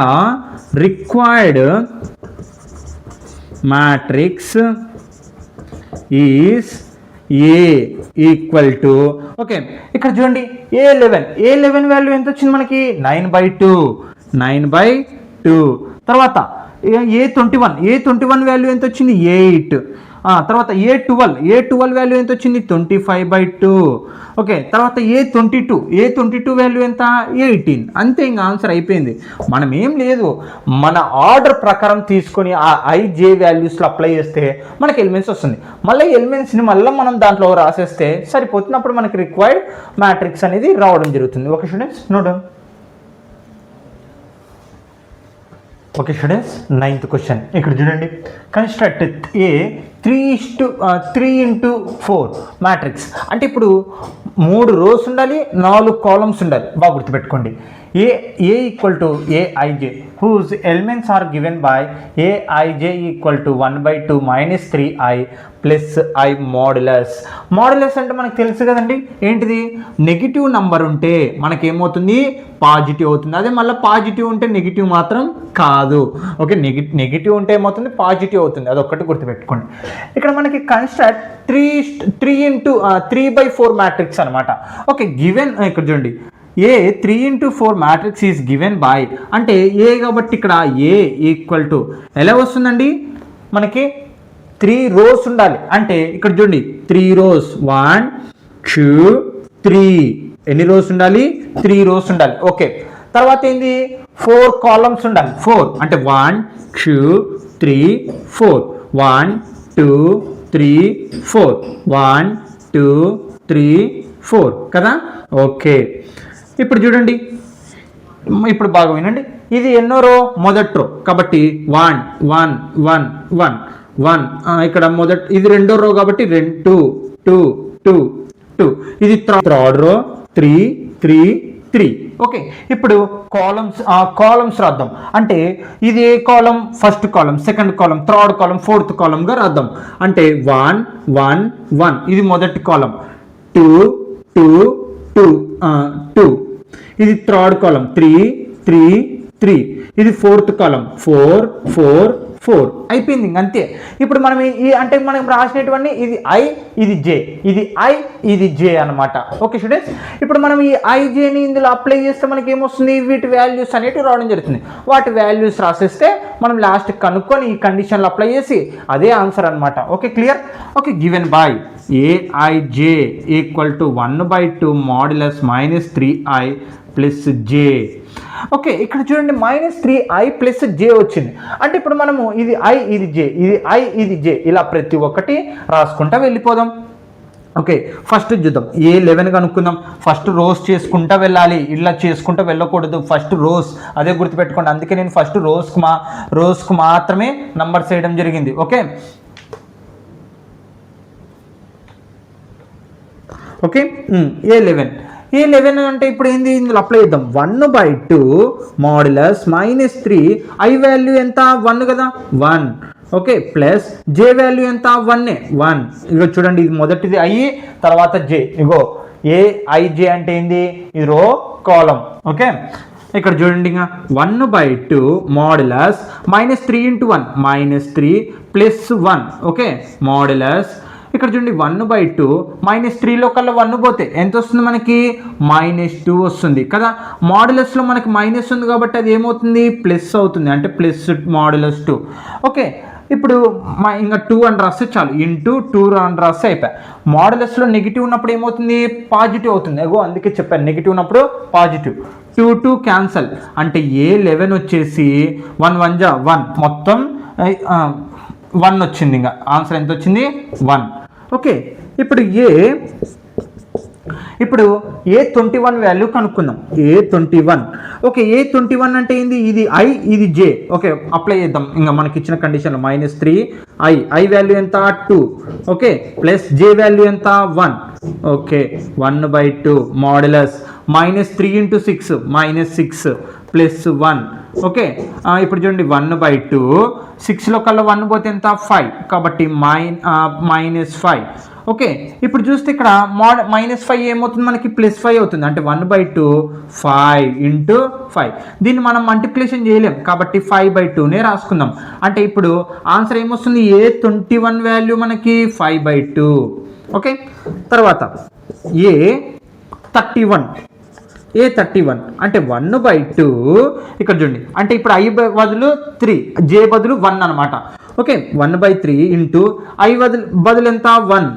required matrix is A equal to, okay ఇక్కడ చూడండి A11 వాల్యూ ఎంత వచ్చింది మనకి, 9/2. తర్వాత A21 వాల్యూ ఎంత వచ్చింది, 8. తర్వాత A12 వాల్యూ ఎంత వచ్చింది, 25/2. ఓకే, తర్వాత A22 వాల్యూ ఎంత, 18. అంతే, ఇంకా ఆన్సర్ అయిపోయింది. మనం ఏం లేదు, మన ఆర్డర్ ప్రకారం తీసుకొని ఆ IJ వాల్యూస్లో అప్లై చేస్తే మనకి ఎలిమెంట్స్ వస్తుంది. మళ్ళీ ఎలిమెంట్స్ని మళ్ళీ మనం దాంట్లో రాసేస్తే సరిపోతుంది. అప్పుడు మనకి రిక్వైర్డ్ మ్యాట్రిక్స్ అనేది రావడం జరుగుతుంది. Okay students, note. Okay students, 9th question ఇక్కడ చూడండి. Construct a 3 into 4 matrix. అంటే ఇప్పుడు 3 rows ఉండాలి, 4 columns ఉండాలి. బాగా గుర్తుపెట్టుకోండి. A equal to Aij whose elements are given by Aij equal to 1/2 minus 3i plus I modulus. Modulus అంటే మనకు తెలుసు కదండి, ఏంటిది, నెగిటివ్ నంబర్ ఉంటే మనకేమవుతుంది, పాజిటివ్ అవుతుంది. అదే మళ్ళీ పాజిటివ్ ఉంటే నెగిటివ్ మాత్రం కాదు. ఓకే, నెగిటివ్ ఉంటే ఏమవుతుంది, పాజిటివ్ అవుతుంది. అదొక్కటి గుర్తుపెట్టుకోండి. ఇక్కడ మనకి కన్స్ట్రక్ట్ 3/4 మ్యాట్రిక్స్ అనమాట. ఓకే, గివెన్ ఇక్కడ చూడండి, ఏ 3 into 4 matrix is given by అంటే ఏ కాబట్టి ఇక్కడ ఏ ఈక్వల్ టు ఎలా వస్తుందండి, మనకి 3 rows ఉండాలి. అంటే ఇక్కడ చూడండి 3 rows 1 2 3. ఎన్ని rows ఉండాలి, 3 rows ఉండాలి. ఓకే, తర్వాత ఏంది, 4 columns ఉండాలి. 4 అంటే 1 2 3 4 1 2 3 4 1 2 3 4 కదా. ఓకే, ఇప్పుడు చూడండి, ఇప్పుడు బాగా వినండి. ఇది ఎన్నో రో, మొదటి రో కాబట్టి 1 1 1 1 1. ఇక్కడ ఇది రెండో రో కాబట్టి 2 2 2 2. ఇది థర్డ్ రో 3 3 3. ఓకే, ఇప్పుడు కాలమ్స్ రాద్దాం. అంటే ఇది a column, first column, second column, third column, fourth కాలంగా రాద్దాం. అంటే 1 1 1 ఇది మొదటి కాలం, 2 2 2 2. ఇది థర్డ్ కాలం 3 3 3. ఇది ఫోర్త్ కాలం 4 4 4. అయిపోయింది, అంతే. ఇప్పుడు మనం అంటే మనం రాసినటువంటి ఇది I ఇది J, ఇది I ఇది J అనమాట. ఓకే స్టూడెంట్స్, ఇప్పుడు మనం ఈ IJని ఇందులో అప్లై చేస్తే మనకి ఏమొస్తుంది, వీటి వాల్యూస్ అనేవి రావడం జరుగుతుంది. వాటి వాల్యూస్ రాసేస్తే మనం లాస్ట్ కనుక్కొని ఈ కండిషన్లో అప్లై చేసి అదే ఆన్సర్ అనమాట. Okay, clear. Okay, given by Aij equal to 1/2 modulus -3i plus J. Okay, ఇక్కడ చూడండి -3i ప్లస్ J వచ్చింది. అంటే ఇప్పుడు మనము ఇది I ఇది J, ఇది I ఇది J, ఇలా ప్రతి ఒక్కటి రాసుకుంటా వెళ్ళిపోదాం. ఓకే, ఫస్ట్ చూద్దాం. A11 కనుక్కుందాం. ఫస్ట్ రోస్ చేసుకుంటా వెళ్ళాలి, ఇలా చేసుకుంటా వెళ్ళకూడదు. ఫస్ట్ రోస్, అదే గుర్తుపెట్టుకోండి. అందుకే నేను ఫస్ట్ రోస్కు మాత్రమే నంబర్స్ వేయడం జరిగింది. ఓకే ఓకే, A11 అంటే ఇప్పుడు ఏంది, ఇందులో అప్లై చేద్దాం. 1/2 మాడ్యులస్ -3 I వాల్యూ ఎంత, 1 కదా, 1. ఓకే, ప్లస్ J వాల్యూ ఎంత, 1. ఇగో చూడండి, ఇది మొదటిది I, తర్వాత J. ఇగో AIJ అంటే ఏంది, ఇది రో కాలం. ఓకే, ఇక్కడ చూడండి, ఇంకా 1/2 modulus -3 into 1 -3 plus 1. Okay, modulus ఇక్కడ చూడండి 1/2 -3లో కల్లా 1 పోతే ఎంత వస్తుంది మనకి, -2 వస్తుంది కదా. మాడ్యులస్లో మనకి మైనస్ ఉంది కాబట్టి అది ఏమవుతుంది, ప్లస్ అవుతుంది. అంటే ప్లస్ -2. ఓకే, ఇప్పుడు ఇంకా 2 అని రాస్తే చాలు, ఇంటూ 2 అని రాస్తే అయిపోయి. మాడ్యులస్లో నెగిటివ్ ఉన్నప్పుడు ఏమవుతుంది, పాజిటివ్ అవుతుంది. అగో అందుకే చెప్పాను, నెగిటివ్ ఉన్నప్పుడు పాజిటివ్. 2 2 క్యాన్సల్. అంటే A11 వచ్చేసి 1 1 జా 1, మొత్తం 1 వచ్చింది. ఇంకా ఆన్సర్ ఎంత వచ్చింది, 1. ఓకే, ఇప్పుడు A21 వాల్యూ కనుక్కుందాం. A21. ఓకే, A21 అంటే ఏంది, ఇది I ఇది J. ఓకే, అప్లై చేద్దాం. ఇంకా మనకి ఇచ్చిన కండిషన్ -3i వాల్యూ ఎంత, 2. ఓకే, ప్లస్ J వాల్యూ ఎంత, 1. Okay, 1/2 modulus -3 into 6 -6 plus 1 okay. ఇప్పుడు చూడండి 1/2 6లో కల్లా 1 పోతే ఎంత 5 కాబట్టి -5 ఓకే. ఇప్పుడు చూస్తే ఇక్కడ -5 ఏమవుతుంది మనకి +5 అవుతుంది అంటే 1/2 5 × 5 దీన్ని మనం మల్టిప్లికేషన్ చేయలేం కాబట్టి 5/2నే రాసుకుందాం. అంటే ఇప్పుడు ఆన్సర్ ఏమొస్తుంది A21 వాల్యూ మనకి 5/2 ఓకే. తర్వాత A31 అంటే 1/2 ఇక్కడ చూడండి అంటే ఇప్పుడు I బదులు 3 J బదులు 1 అనమాట ఓకే. 1/3 ఇంటూ I బదులు ఎంత 1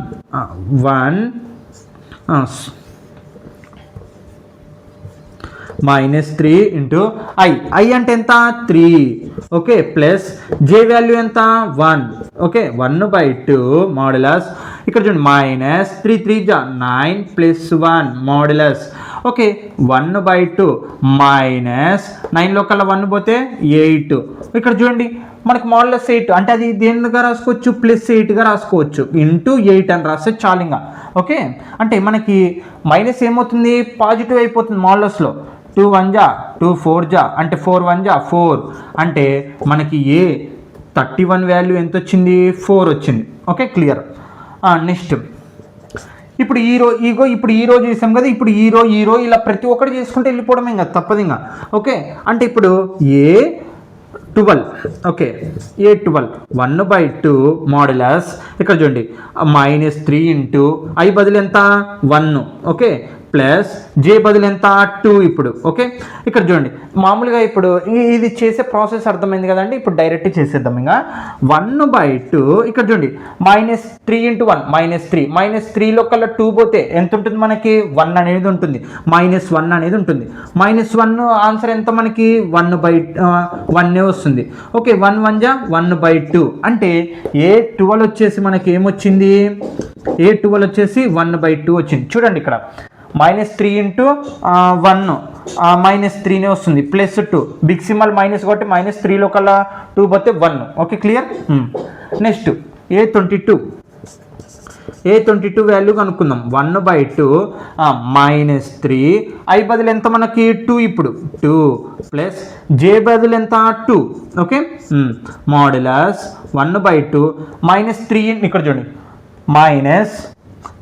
-3 ఇంటూ I అంటే ఎంత 3 ఓకే ప్లస్ J వాల్యూ ఎంత 1 ఓకే. 1/2 మాడ్యులస్ ఇక్కడ చూడండి -3 3 జా 9 + 1 మాడ్యులస్ ఓకే. 1/2 -9లో కల్లా 1 పోతే 8 ఇక్కడ చూడండి మనకి మాడ్యులస్ 8 అంటే అది దేనిగా రాసుకోవచ్చు +8గా రాసుకోవచ్చు ఇంటూ 8 అని రాస్తే చాలు ఇంకా ఓకే. అంటే మనకి మైనస్ ఏమవుతుంది పాజిటివ్ అయిపోతుంది మాడ్యులస్లో 2 1 జా 2 4 జా అంటే 4 1 జా 4 అంటే మనకి A31 వాల్యూ ఎంత వచ్చింది 4 వచ్చింది ఓకే. క్లియర్. నెక్స్ట్ ఇప్పుడు ఇప్పుడు ఈ రోజు చేసాం కదా ఇప్పుడు ఈ రో ఇలా ప్రతి ఒక్కటి చేసుకుంటే వెళ్ళిపోవడం ఇంకా తప్పదు ఇంకా ఓకే. అంటే ఇప్పుడు A12 ఓకే. A12 1/2 మాడ్యులస్ ఇక్కడ చూడండి -3 ఇంటూ I బదులు ఎంత 1 ఓకే ప్లస్ J బదులు ఎంత 2 ఇప్పుడు ఓకే. ఇక్కడ చూడండి మామూలుగా ఇప్పుడు ఇది చేసే ప్రాసెస్ అర్థమైంది కదండి. ఇప్పుడు డైరెక్ట్ చేసేద్దాం ఇంకా 1/2 ఇక్కడ చూడండి -3 × 1 -3లో కల్లా 2 పోతే ఎంత ఉంటుంది మనకి 1 అనేది ఉంటుంది -1 అనేది ఉంటుంది -1 ఆన్సర్ ఎంత మనకి 1/1 వస్తుంది ఓకే. 1 1 జా 1/2 అంటే A12 వచ్చేసి మనకి ఏమొచ్చింది A12 వచ్చేసి 1/2 వచ్చింది. చూడండి ఇక్కడ -3 × 1 -3నే వస్తుంది +2 బిగ్ సింబల్ మైనస్ కాబట్టి -3లో కల్లా 2 పోతే 1 okay. Clear. Next A22 value కనుక్కుందాం 1/2 -3 I బదులు ఎంత మనకి 2 ఇప్పుడు 2 ప్లస్ J బదులు ఎంత 2 ఓకే మాడ్యులస్ 1/2 -3 ఇక్కడ చూడండి -3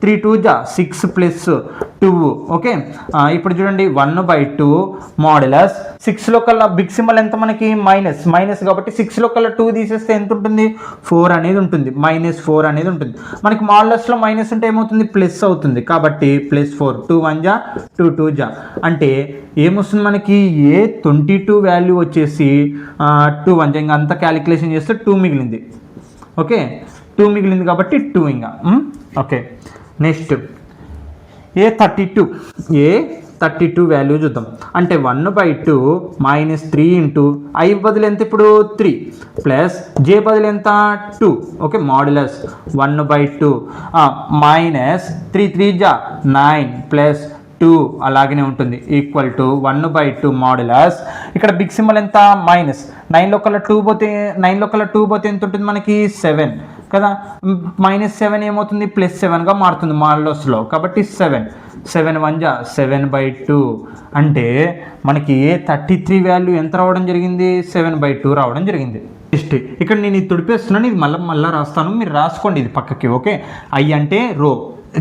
2 జా 6 + 2 ఓకే. ఇప్పుడు చూడండి 1/2 మాడ్యులస్ 6లో కల్లా బిగ్ సింబల్ ఎంత మనకి మైనస్ కాబట్టి 6లో కల్లా 2 తీసేస్తే ఎంత ఉంటుంది 4 అనేది ఉంటుంది -4 అనేది ఉంటుంది మనకి మాడ్యులస్లో మైనస్ ఉంటే ఏమవుతుంది ప్లస్ అవుతుంది కాబట్టి +4 2 1 జా 2 2 జా అంటే ఏమొస్తుంది మనకి A22 వాల్యూ వచ్చేసి 2 1 జా ఇంకా అంతా క్యాలిక్యులేషన్ చేస్తే 2 మిగిలింది ఓకే. 2 మిగిలింది కాబట్టి 2 ఇంకా ఓకే. నెక్స్ట్ A32 వాల్యూ చూద్దాం అంటే 1/2 -3 ఇంటూ I బదులు ఎంత ఇప్పుడు 3 ప్లస్ J బదులు ఎంత 2 ఓకే మాడ్యులస్ 1/2 -3 3 జా 9 + 2 అలాగనే ఉంటుంది ఈక్వల్ టు 1/2 మాడ్యులస్ ఇక్కడ బిగ్ సింబల్ ఎంత -9లో కల్లా 2 పోతే ఎంత ఉంటుంది మనకి 7 కదా -7 ఏమవుతుంది +7గా మారుతుంది మాడ్యులస్లో కాబట్టి 7 1 జా 7/2 అంటే మనకి A33 వాల్యూ ఎంత రావడం జరిగింది 7/2 రావడం జరిగింది. నెక్స్ట్ ఇక్కడ నేను ఇది తుడిపేస్తున్నాను ఇది మళ్ళీ రాస్తాను మీరు రాసుకోండి ఇది పక్కకి ఓకే. I అంటే రో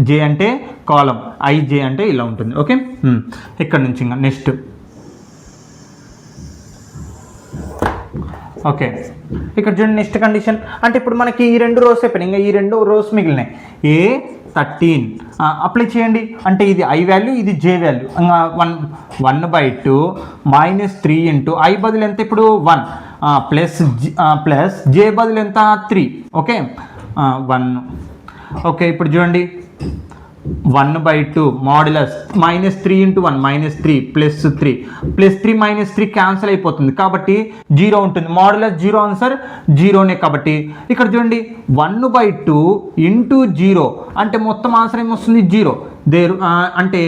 J అంటే కాలం IJ అంటే ఇలా ఉంటుంది ఓకే. ఇక్కడ నుంచి ఇంకా నెక్స్ట్ ఓకే. ఇక్కడ చూడండి నెక్స్ట్ కండిషన్ అంటే ఇప్పుడు మనకి ఈ 2 రోస్ అయిపోయినాయి ఇంకా ఈ 2 రోస్ మిగిలినాయి A13 అప్లై చేయండి అంటే ఇది I వాల్యూ ఇది J వాల్యూ 1/2 -3 ఇంటూ I బదులు ఎంత ఇప్పుడు 1 ప్లస్ J బదులు ఎంత 3 ఓకే 1 ఓకే. ఇప్పుడు చూడండి 1/2 మాడ్యులస్ -3 × 1 -3 +3 -3 క్యాన్సిల్ అయిపోతుంది కాబట్టి 0 ఉంటుంది మాడ్యులస్ 0 ఆన్సర్ 0నే కాబట్టి ఇక్కడ చూడండి 1/2 × 0 అంటే మొత్తం ఆన్సర్ ఏమొస్తుంది 0 అంటే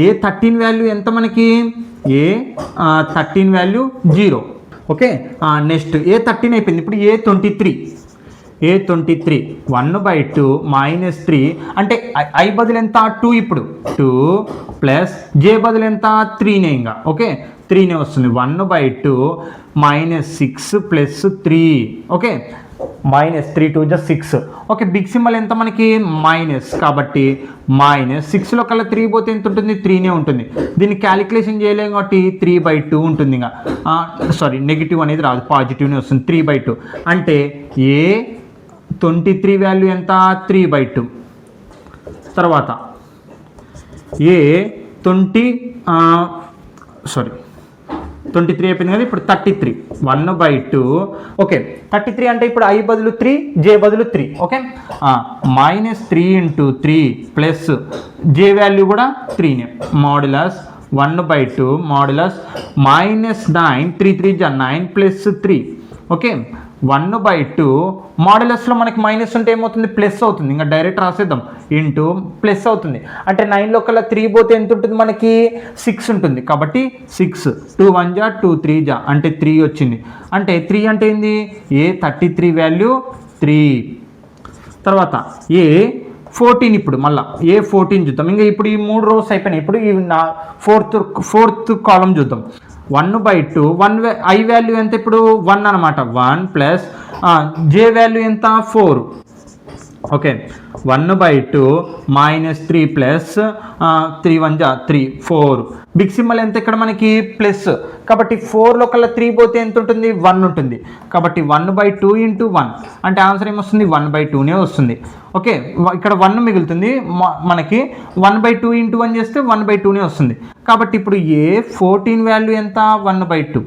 A13 వాల్యూ ఎంత మనకి A13 value 0 okay. Next A13 అయిపోయింది ఇప్పుడు A23 1/2 -3 అంటే I బదులు ఎంత 2 ఇప్పుడు 2 ప్లస్ J బదులు ఎంత 3నే ఇంకా ఓకే 3నే వస్తుంది 1/2 -6 plus 3 okay -3 2 just 6 okay big symbol ఎంత మనకి మైనస్ కాబట్టి -6లో కల్లా 3 పోతే ఎంత ఉంటుంది 3నే ఉంటుంది దీన్ని క్యాలిక్యులేషన్ చేయలేము కాబట్టి 3/2 ఉంటుంది ఇంకా సారీ నెగిటివ్ అనేది రాదు పాజిటివ్నే వస్తుంది 3/2 అంటే A23 వాల్యూ ఎంత 3/2 తర్వాత A23 అయిపోయింది కదా ఇప్పుడు 33 1/2 ఓకే 33 అంటే ఇప్పుడు I బదులు 3 J బదులు 3 ఓకే -3 × 3 ప్లస్ J వాల్యూ కూడా 3నే మాడ్యులస్ 1/2 మాడ్యులస్ -9 3 3 9 ప్లస్ 3 ఓకే 1/2 మాడ్యులస్లో మనకి మైనస్ ఉంటే ఏమవుతుంది ప్లస్ అవుతుంది ఇంకా డైరెక్ట్ రాసేద్దాం ఇంటూ ప్లస్ అవుతుంది అంటే 9లో కల్లా 3 పోతే ఎంత ఉంటుంది మనకి 6 ఉంటుంది కాబట్టి 6 2 1 జా 2 3 జా అంటే 3 వచ్చింది అంటే 3 అంటే ఏంది A33 వాల్యూ 3 తర్వాత A14 ఇప్పుడు మళ్ళీ A14 చూద్దాం ఇంకా ఇప్పుడు ఈ 3 రోస్ అయిపోయినాయి ఇప్పుడు ఈ ఫోర్త్ కాలం చూద్దాం 1/2 I వాల్యూ ఎంత ఇప్పుడు 1 అనమాట 1 ప్లస్ J వాల్యూ ఎంత 4 ఓకే 1/2 -3 ప్లస్ 3 1 జా 3 4 బిగ్ సింబల్ ఎంత ఇక్కడ మనకి ప్లస్ కాబట్టి 4లో కల్లా 3 పోతే ఎంత ఉంటుంది 1 ఉంటుంది కాబట్టి 1/2 × 1 అంటే ఆన్సర్ ఏమొస్తుంది 1/2నే వస్తుంది ఓకే ఇక్కడ 1 మిగులుతుంది మనకి 1/2 × 1 చేస్తే 1/2నే వస్తుంది కాబట్టి ఇప్పుడు A14 వాల్యూ ఎంత 1/2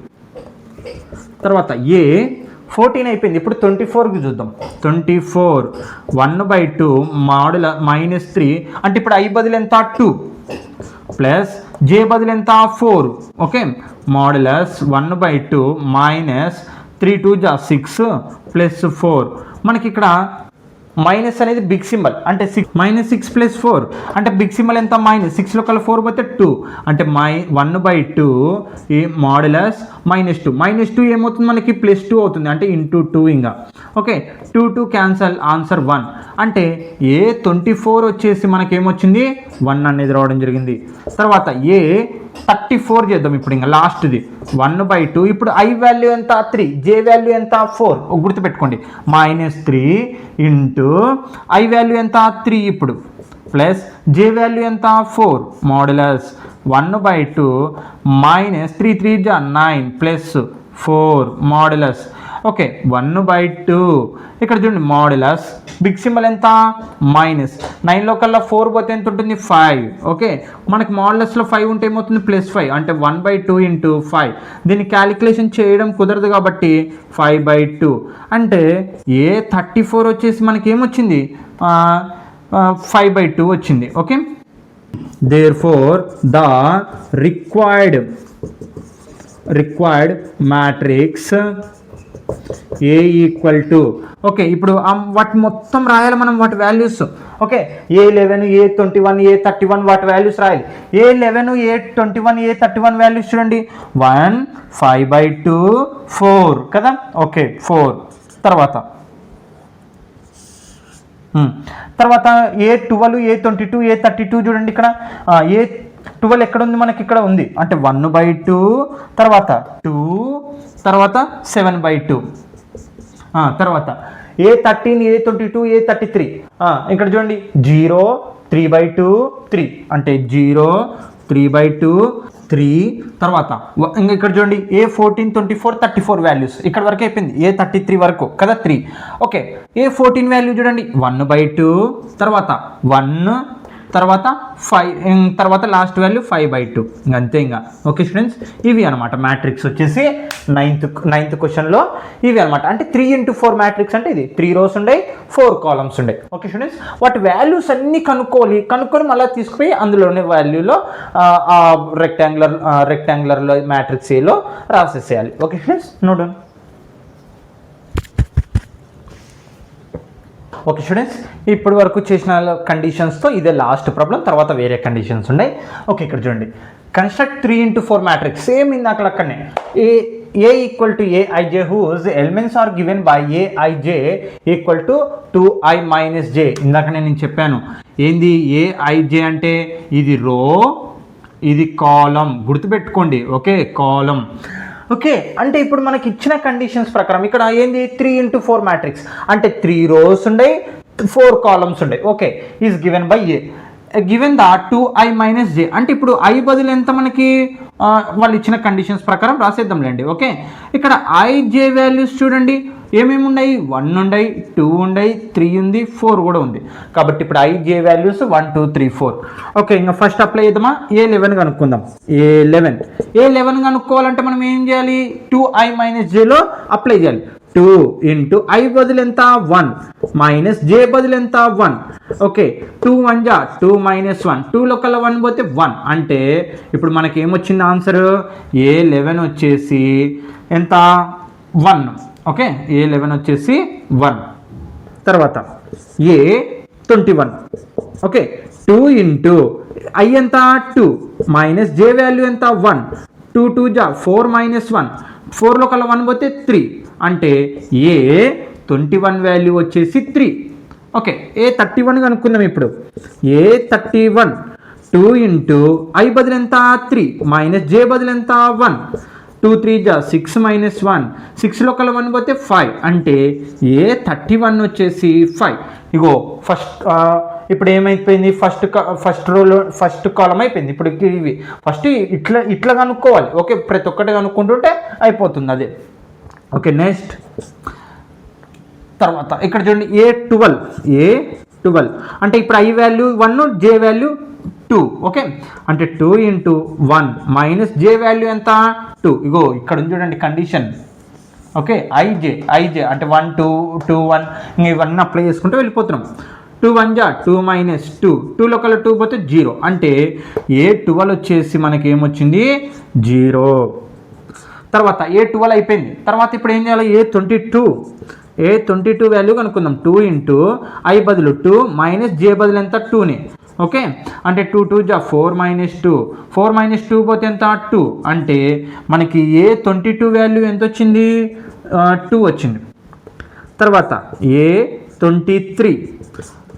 తర్వాత A14 అయిపోయింది ఇప్పుడు 24కి చూద్దాం 24 1/2 -3 అంటే ఇప్పుడు I బదులు ఎంత 2 ప్లస్ J బదులు ఎంత 4 ఓకే మాడ్యులస్ 1/2 -3 2 జా 6 ప్లస్ 4 మనకి ఇక్కడ మైనస్ అనేది బిగ్ సింబల్ అంటే -6 ప్లస్ 4 అంటే బిగ్ సింబల్ ఎంత -6లో కల్లా 4 పోతే 2 అంటే 1/2 ఈ మాడ్యులస్ -2 ఏమవుతుంది మనకి +2 అవుతుంది అంటే ఇంటూ 2 ఇంకా ఓకే 2 క్యాన్సల్ ఆన్సర్ 1 అంటే A24 వచ్చేసి మనకి ఏమొచ్చింది 1 అనేది రావడం జరిగింది తర్వాత A34 చేద్దాం ఇప్పుడు ఇంకా లాస్ట్ది 1/2 ఇప్పుడు I వాల్యూ ఎంత 3 J వాల్యూ ఎంత 4 గుర్తుపెట్టుకోండి -3 ఇంటూ I వాల్యూ ఎంత 3 ఇప్పుడు ప్లస్ J వాల్యూ ఎంత 4 మాడ్యులస్ 1/2 -3 3 జా 9 ప్లస్ 4 మాడ్యులస్ ఓకే 1/2 ఇక్కడ చూడండి మాడ్యులస్ బిగ్ సింబల్ ఎంత -9లో కల్లా 4 పోతే ఎంత ఉంటుంది 5 ఓకే మనకి మాడ్యులస్లో 5 ఉంటే ఏమవుతుంది +5 అంటే 1/2 × 5 దీన్ని క్యాలిక్యులేషన్ చేయడం కుదరదు కాబట్టి 5/2 అంటే A34 వచ్చేసి మనకి ఏమొచ్చింది 5/2 వచ్చింది okay therefore the required matrix A equal to okay ఇప్పుడు వాటి మొత్తం రాయాలి మనం వాటి values okay A11 A21 A31 వాటి వాల్యూస్ రాయాలి A11 A21 A31 వాల్యూస్ చూడండి 1 5/2 4 కదా ఓకే 4 తర్వాత A12 A22 A32 చూడండి ఇక్కడ A12 ఎక్కడ ఉంది మనకి ఇక్కడ ఉంది అంటే 1/2 తర్వాత 2 తర్వాత 7/2 తర్వాత A13 A22 A33 ఇక్కడ చూడండి 0 3/2 3 అంటే 0 3/2 3 తర్వాత ఇంకా ఇక్కడ చూడండి A14 24 34 వాల్యూస్ ఇక్కడ వరకు అయిపోయింది A33 వరకు కదా 3 ఓకే A14 వాల్యూ చూడండి 1/2 తర్వాత 1 తర్వాత 5 తర్వాత లాస్ట్ వాల్యూ 5/2 అంతే ఇంకా ఓకే స్టూడెంట్స్ ఇవి అనమాట మ్యాట్రిక్స్ వచ్చేసి నైన్త్ క్వశ్చన్లో ఇవి అనమాట అంటే 3 × 4 మ్యాట్రిక్స్ అంటే ఇది 3 రోస్ ఉండే 4 కాలమ్స్ ఉండే ఓకే స్టూడెంట్స్ వాటి వాల్యూస్ అన్నీ కనుక్కొని మళ్ళీ తీసుకుపోయి అందులోనే వాల్యూలో రెక్టాంగులర్లో మ్యాట్రిక్స్ ఏలో రాసేసేయాలి okay students note okay students ఇప్పటి వరకు చేసిన కండిషన్స్తో ఇదే లాస్ట్ ప్రాబ్లం తర్వాత వేరే కండిషన్స్ ఉన్నాయి ఓకే ఇక్కడ చూడండి కన్స్ట్రక్ట్ 3 × 4 మ్యాట్రిక్స్ సేమ్ ఇందాక లెక్కనే A equal to Aij whose elements are given by Aij equal to 2i minus j. ఇందాక నేను చెప్పాను ఏంది Aij అంటే ఇది రో ఇది కాలం, గుర్తుపెట్టుకోండి. ఓకే, కాలం. ఓకే, అంటే ఇప్పుడు మనకి ఇచ్చిన కండిషన్స్ ప్రకారం ఇక్కడ ఏంది 3x4 మ్యాట్రిక్స్ అంటే 3 rows ఉన్నాయి 4 columns ఉన్నాయి. Okay, is given by A, given the 2i minus j అంటే ఇప్పుడు i బదులు ఎంత మనకి వాళ్ళు ఇచ్చిన కండిషన్స్ ప్రకారం రాసేద్దాంలేండి. ఓకే, ఇక్కడ ij వాల్యూస్ చూడండి ఏమేమి ఉన్నాయి, 1 ఉన్నాయి, 2 ఉన్నాయి, 3 ఉంది, 4 కూడా ఉంది. కాబట్టి ఇప్పుడు ij వాల్యూస్ 1 2 3 4. ఓకే, ఇంకా ఫస్ట్ అప్లై చేద్దామా, A11 కనుక్కుందాం. A11 కనుక్కోవాలంటే మనం ఏం చేయాలి, 2i minus j లో అప్లై చేయాలి. 2 ఇంటూ i బదులు ఎంత 1 మైనస్ j బదులు ఎంత 1. ఓకే, 2 1 జా 2 మైనస్ 1, 2 లోకల్లా 1 పోతే 1 అంటే ఇప్పుడు మనకి ఏమొచ్చింది ఆన్సర్, A11 వచ్చేసి ఎంత 1. ఓకే, A11 వచ్చేసి 1. తర్వాత A21. ఓకే, 2 ఇంటూ i ఎంత 2 మైనస్ j వాల్యూ ఎంత 1, 2 2 జా 4 మైనస్ 1, 4 లోకల్లా 1 పోతే 3 అంటే A21 వాల్యూ వచ్చేసి 3. ఓకే, A31 కనుక్కుందాం ఇప్పుడు. A31 2 ఇంటూ i బదులు ఎంత 3 మైనస్ j బదులు ఎంత 1, 2 3 జా 6 మైనస్ 1, 6 లోకల్ 1 పోతే 5 అంటే A31 వచ్చేసి 5. ఇగో ఫస్ట్ ఇప్పుడు ఏమైపోయింది, ఫస్ట్ రోలో ఫస్ట్ కాలం అయిపోయింది. ఇప్పుడు ఇవి ఫస్ట్ ఇట్లా కనుక్కోవాలి. ఓకే, ప్రతి ఒక్కటి కనుక్కుంటుంటే అయిపోతుంది అదే. ఓకే, నెక్స్ట్ తర్వాత ఇక్కడ చూడండి A12 అంటే ఇప్పుడు i value 1 j value 2. Okay, అంటే 2 ఇంటూ 1 మైనస్ j వాల్యూ ఎంత 2. ఇగో ఇక్కడ చూడండి కండిషన్. ఓకే, ij అంటే 1 2 2 1 ఇంక ఇవన్నీ అప్లై చేసుకుంటూ వెళ్ళిపోతున్నాం. 2 1 జా 2 మైనస్ 2, 2 లోకల్ 2 పోతే 0 అంటే A12 వచ్చేసి మనకి ఏమొచ్చింది 0. తర్వాత A12 అయిపోయింది. తర్వాత ఇప్పుడు ఏం చేయాలి, A22 వాల్యూ కనుక్కుందాం. 2 ఇంటూ i బదులు 2 మైనస్ j బదులు ఎంత 2ని. ఓకే, అంటే 2 2 జా 4 మైనస్ 2, 4 మైనస్ 2 పోతే ఎంత 2 అంటే మనకి A22 వాల్యూ ఎంత వచ్చింది 2 వచ్చింది. తర్వాత A23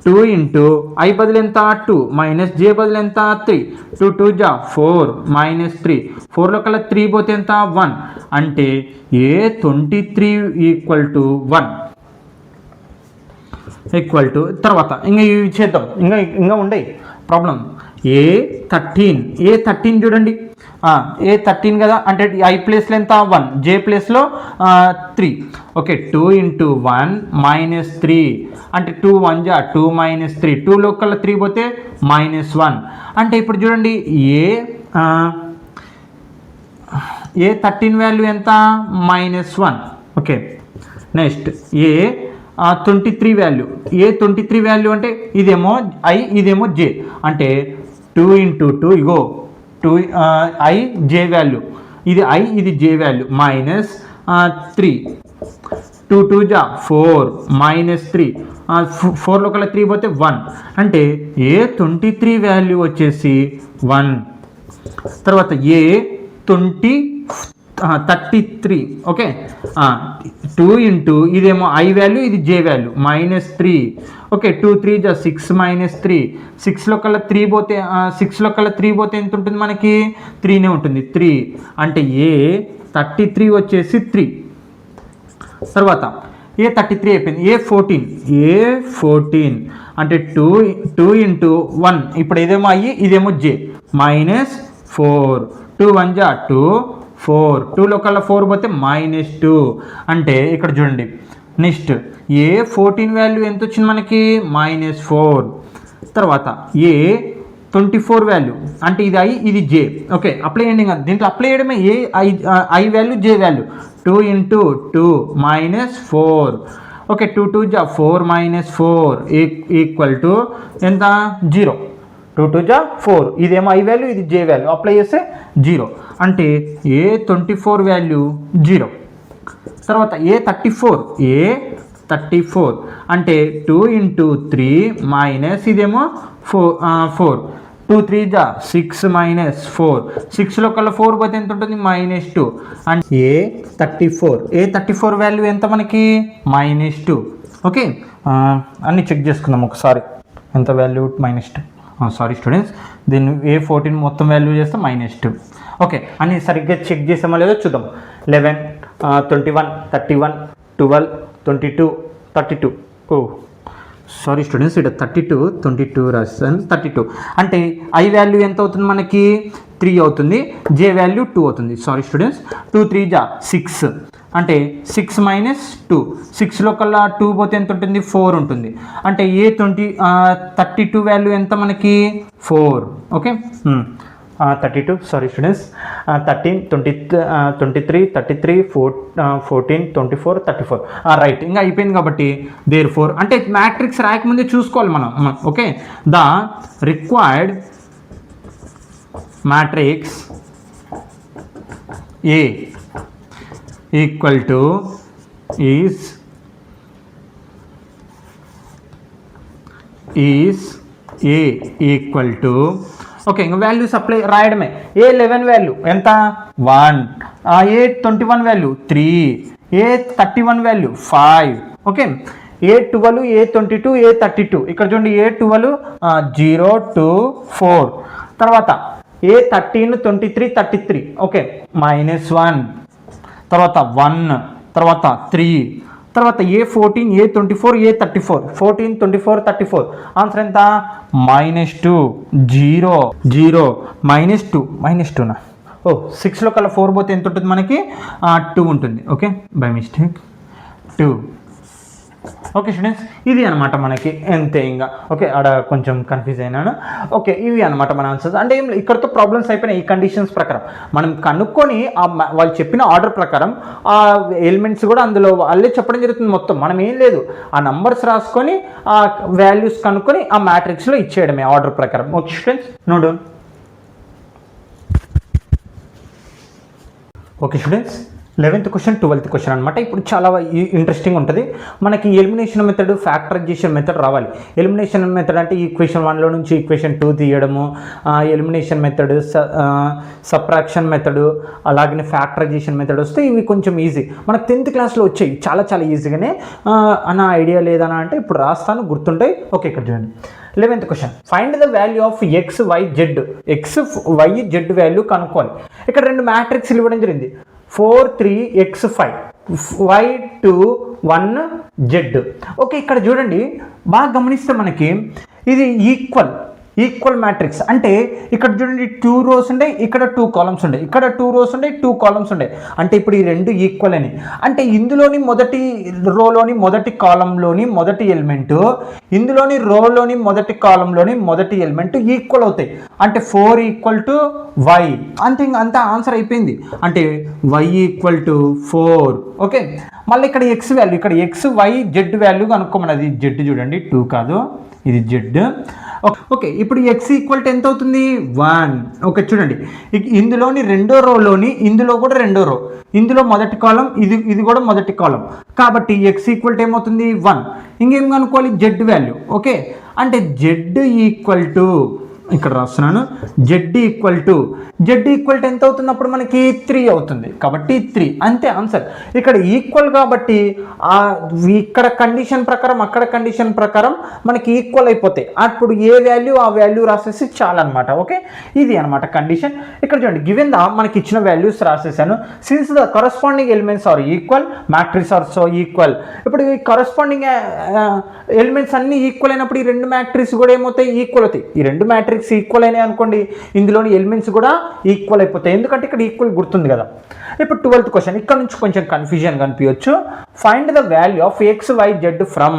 2 ఇంటూ i బదులు ఎంత 2 మైనస్ j బదులు ఎంత 3, 2 2 జా 4 మైనస్ 3, 4 లోకల్లా 3 పోతే ఎంత 1 అంటే A23 equal to 1 equal to. తర్వాత ఇంకా ఇవి చేద్దాం, ఇంకా ఉండే ప్రాబ్లం. A13 చూడండి. A13 కదా అంటే i ప్లేస్లో ఎంత 1, j ప్లేస్లో 3. ఓకే, 2 ఇంటూ 1 మైనస్ 3 అంటే 2 1 జా 2 మైనస్ 3, 2 లోకల్లా 3 పోతే మైనస్ 1 అంటే ఇప్పుడు చూడండి A13 వాల్యూ ఎంత -1. ఓకే, నెక్స్ట్ A23 వాల్యూ అంటే ఇదేమో i ఇదేమో j అంటే 2 into 2 ego 2 i j value, ఇది i ఇది j వాల్యూ మైనస్ 3, 2 2 జా 4 మైనస్ 3, 4 లోకల్ 3 పోతే 1 అంటే A23 వాల్యూ వచ్చేసి 1. తర్వాత A33. ఓకే, 2 ఇంటూ ఇదేమో i వాల్యూ ఇది j వాల్యూ మైనస్ 3. ఓకే, 2 3 జా 6 మైనస్ 3, 6 లోకల్లా 3 పోతే 6 లోకల్లా 3 పోతే ఎంత ఉంటుంది మనకి 3నే ఉంటుంది 3 అంటే A33 వచ్చేసి 3. తర్వాత A33 అయిపోయింది. A14 అంటే 2 ఇంటూ 1 ఇప్పుడు ఇదేమో i ఇదేమో j మైనస్ 4, 2 1 జా 2 4, 2 లోకల్లా 4 పోతే మైనస్ 2 అంటే ఇక్కడ చూడండి. నెక్స్ట్ A14 వాల్యూ ఎంత వచ్చింది మనకి -4. తర్వాత A24 వాల్యూ అంటే ఇది i ఇది j. ఓకే, అప్లై చేయండి. దీంట్లో అప్లై చేయడమే i value j value. 2 into 2 minus 4. Okay, 2 2 జా 4 మైనస్ 4 ఈక్వల్ టు ఎంత 0. 2 2 జా 4 ఇదేమో i వాల్యూ ఇది j వాల్యూ అప్లై చేస్తే 0 అంటే A24 వాల్యూ 0. తర్వాత A34 అంటే 2 ఇంటూ 3 మైనస్ ఇదేమో 4, 2 3 జా 6 మైనస్ 4, 6లో కల్లా 4 పోతే ఎంత ఉంటుంది -2. అండ్ A34 వాల్యూ ఎంత మనకి -2. ఓకే, అన్నీ చెక్ చేసుకుందాం ఒకసారి. ఎంత వాల్యూ -2, సారీ స్టూడెంట్స్, దీన్ని A14 మొత్తం వాల్యూ చేస్తే -2. ఓకే, అన్నీ సరిగ్గా చెక్ చేసామో లేదో చూద్దాం. 11 21 31 12 22 32. సారీ స్టూడెంట్స్, ఇక్కడ 32 22 రాస్తాను. 32 అంటే I వాల్యూ ఎంత అవుతుంది మనకి 3 అవుతుంది, J వాల్యూ 2 అవుతుంది. సారీ స్టూడెంట్స్, 2 3 జా 6 అంటే 6 మైనస్ 2, 6లో కల్లా 2 పోతే ఎంత ఉంటుంది 4 ఉంటుంది. అంటే A32 వాల్యూ ఎంత మనకి 4. Okay, 32 sorry students, 13 23 33 14 24 34 right. ఇంకా అయిపోయింది కాబట్టి therefore అంటే మ్యాట్రిక్స్ రాయకముందే చూసుకోవాలి మనం. Okay, the required matrix A equal to is A equal to, okay, ఇంకా వాల్యూస్ అప్లై రాయడమే. A11 వాల్యూ ఎంత 1, A21 value 3, A31 value 5. Okay, A12 A22 A32 ఇక్కడ చూడండి, A12 0 2 4, తర్వాత A13 23 33. ఓకే, -1, తర్వాత 1, తర్వాత 3, తర్వాత A14 A24 A34 14 24 34. ఆన్సర్ ఎంత -2 0 0 -2 6లో కల్లా 4 పోతే ఎంత ఉంటుంది మనకి 2 ఉంటుంది. Okay, by mistake 2. Okay students, ఇది అనమాట మనకి అంతే. ఇంకా ఓకే, ఆడ కొంచెం కన్ఫ్యూజ్ అయినాను. ఓకే, ఇవి అనమాట మన ఆన్సర్స్. అంటే ఇక్కడతో ప్రాబ్లమ్స్ అయిపోయినాయి. ఈ కండిషన్స్ ప్రకారం మనం కనుక్కొని వాళ్ళు చెప్పిన ఆర్డర్ ప్రకారం ఆ ఎలిమెంట్స్ కూడా అందులో వాళ్ళే చెప్పడం జరుగుతుంది. మొత్తం మనం ఏం లేదు, ఆ నంబర్స్ రాసుకొని ఆ వాల్యూస్ కనుక్కొని ఆ మ్యాట్రిక్స్లో ఇచ్చేయడమే ఆర్డర్ ప్రకారం. Okay students, note down. Okay students, 11th question 12th question అనమాట. ఇప్పుడు చాలా ఇంట్రెస్టింగ్ ఉంటుంది మనకి. ఎలిమినేషన్ మెథడ్, ఫ్యాక్టరైజేషన్ మెథడ్ రావాలి. ఎలిమినేషన్ మెథడ్ అంటే ఈక్వేషన్ 1లో నుంచి ఈక్వేషన్ 2 తీయడము, ఎలిమినేషన్ మెథడ్, సబ్ట్రాక్షన్ మెథడ్, అలాగే ఫ్యాక్టరైజేషన్ మెథడ్ వస్తే ఇవి కొంచెం ఈజీ. మనకు 10th క్లాస్లో వచ్చాయి చాలా చాలా ఈజీగానే. అన్న ఐడియా లేదన్నా అంటే ఇప్పుడు రాస్తాను, గుర్తుంటాయి. ఓకే, ఇక్కడ చూడండి 11th question, find the value of x y z. X y z value కనుక్కోవాలి. ఇక్కడ 2 మ్యాట్రిక్స్లు ఇవ్వడం జరిగింది, 4 3 x 5 y 2 1 z. ఓకే, ఇక్కడ చూడండి బాగా గమనిస్తే మనకి ఇది ఈక్వల్ మ్యాట్రిక్స్. అంటే ఇక్కడ చూడండి 2 రోస్ ఉండే, ఇక్కడ 2 కాలమ్స్ ఉండే, ఇక్కడ 2 రోస్ ఉండే, 2 కాలమ్స్ ఉండే. అంటే ఇప్పుడు ఈ 2 ఈక్వల్ అని అంటే ఇందులోని మొదటి రోలోని మొదటి కాలంలోని మొదటి ఎలిమెంట్, ఇందులోని రోలోని మొదటి కాలంలోని మొదటి ఎలిమెంట్ ఈక్వల్ అవుతాయి. అంటే 4 ఈక్వల్ టు y. అంతా ఆన్సర్ అయిపోయింది. అంటే y ఈక్వల్ టు 4. ఓకే, మళ్ళీ ఇక్కడ ఎక్స్ వాల్యూ, ఇక్కడ ఎక్స్ వై జెడ్ వాల్యూ కనుక్కోమన్నది. జెడ్ చూడండి 2 కాదు, ఇది జెడ్. ఓకే, ఇప్పుడు ఎక్స్ ఈక్వల్ టు ఎంత అవుతుంది 1. ఓకే చూడండి, ఇందులోని రెండో రోలోని ఇందులో కూడా రెండో రో, ఇందులో మొదటి కాలం, ఇది కూడా మొదటి కాలం. కాబట్టి ఎక్స్ ఈక్వల్ టు ఏమవుతుంది 1. ఇంకేం కనుక్కోవాలి జెడ్ వాల్యూ. ఓకే, అంటే జెడ్ ఈక్వల్ టు, ఇక్కడ రాస్తున్నాను, జెడ్ ఈక్వల్ టు ఎంత అవుతుంది అప్పుడు మనకి 3 అవుతుంది. కాబట్టి 3 అంతే ఆన్సర్. ఇక్కడ ఈక్వల్ కాబట్టి ఇక్కడ కండిషన్ ప్రకారం అక్కడ కండిషన్ ప్రకారం మనకి ఈక్వల్ అయిపోతాయి. అప్పుడు ఏ వాల్యూ ఆ వాల్యూ రాసేసి చాలన్నమాట. ఓకే, ఇది అనమాట కండిషన్. ఇక్కడ చూడండి గివెన్ ద మనకి ఇచ్చిన వాల్యూస్ రాసేసాను. Since the corresponding elements are equal, matrix are so equal. ఇప్పుడు ఈ కరస్పాండింగ్ ఎలిమెంట్స్ అన్ని ఈక్వల్ అయినప్పుడు ఈ 2 మ్యాట్రిక్స్ కూడా ఏమవుతాయి ఈక్వల్ అవుతాయి. ఈ 2 మ్యాట్రిక్స్ ఈక్వల్ అయినాయి అనుకోండి, ఇందులోని ఎలిమెంట్స్ కూడా ఈక్వల్ అయిపోతాయి. ఎందుకంటే ఇక్కడ ఈక్వల్ గుర్తుంది కదా. ఇప్పుడు 12th క్వశ్చన్, ఇక్కడ నుంచి కొంచెం కన్ఫ్యూజన్ కనిపించవచ్చు. Find the value of x y z from.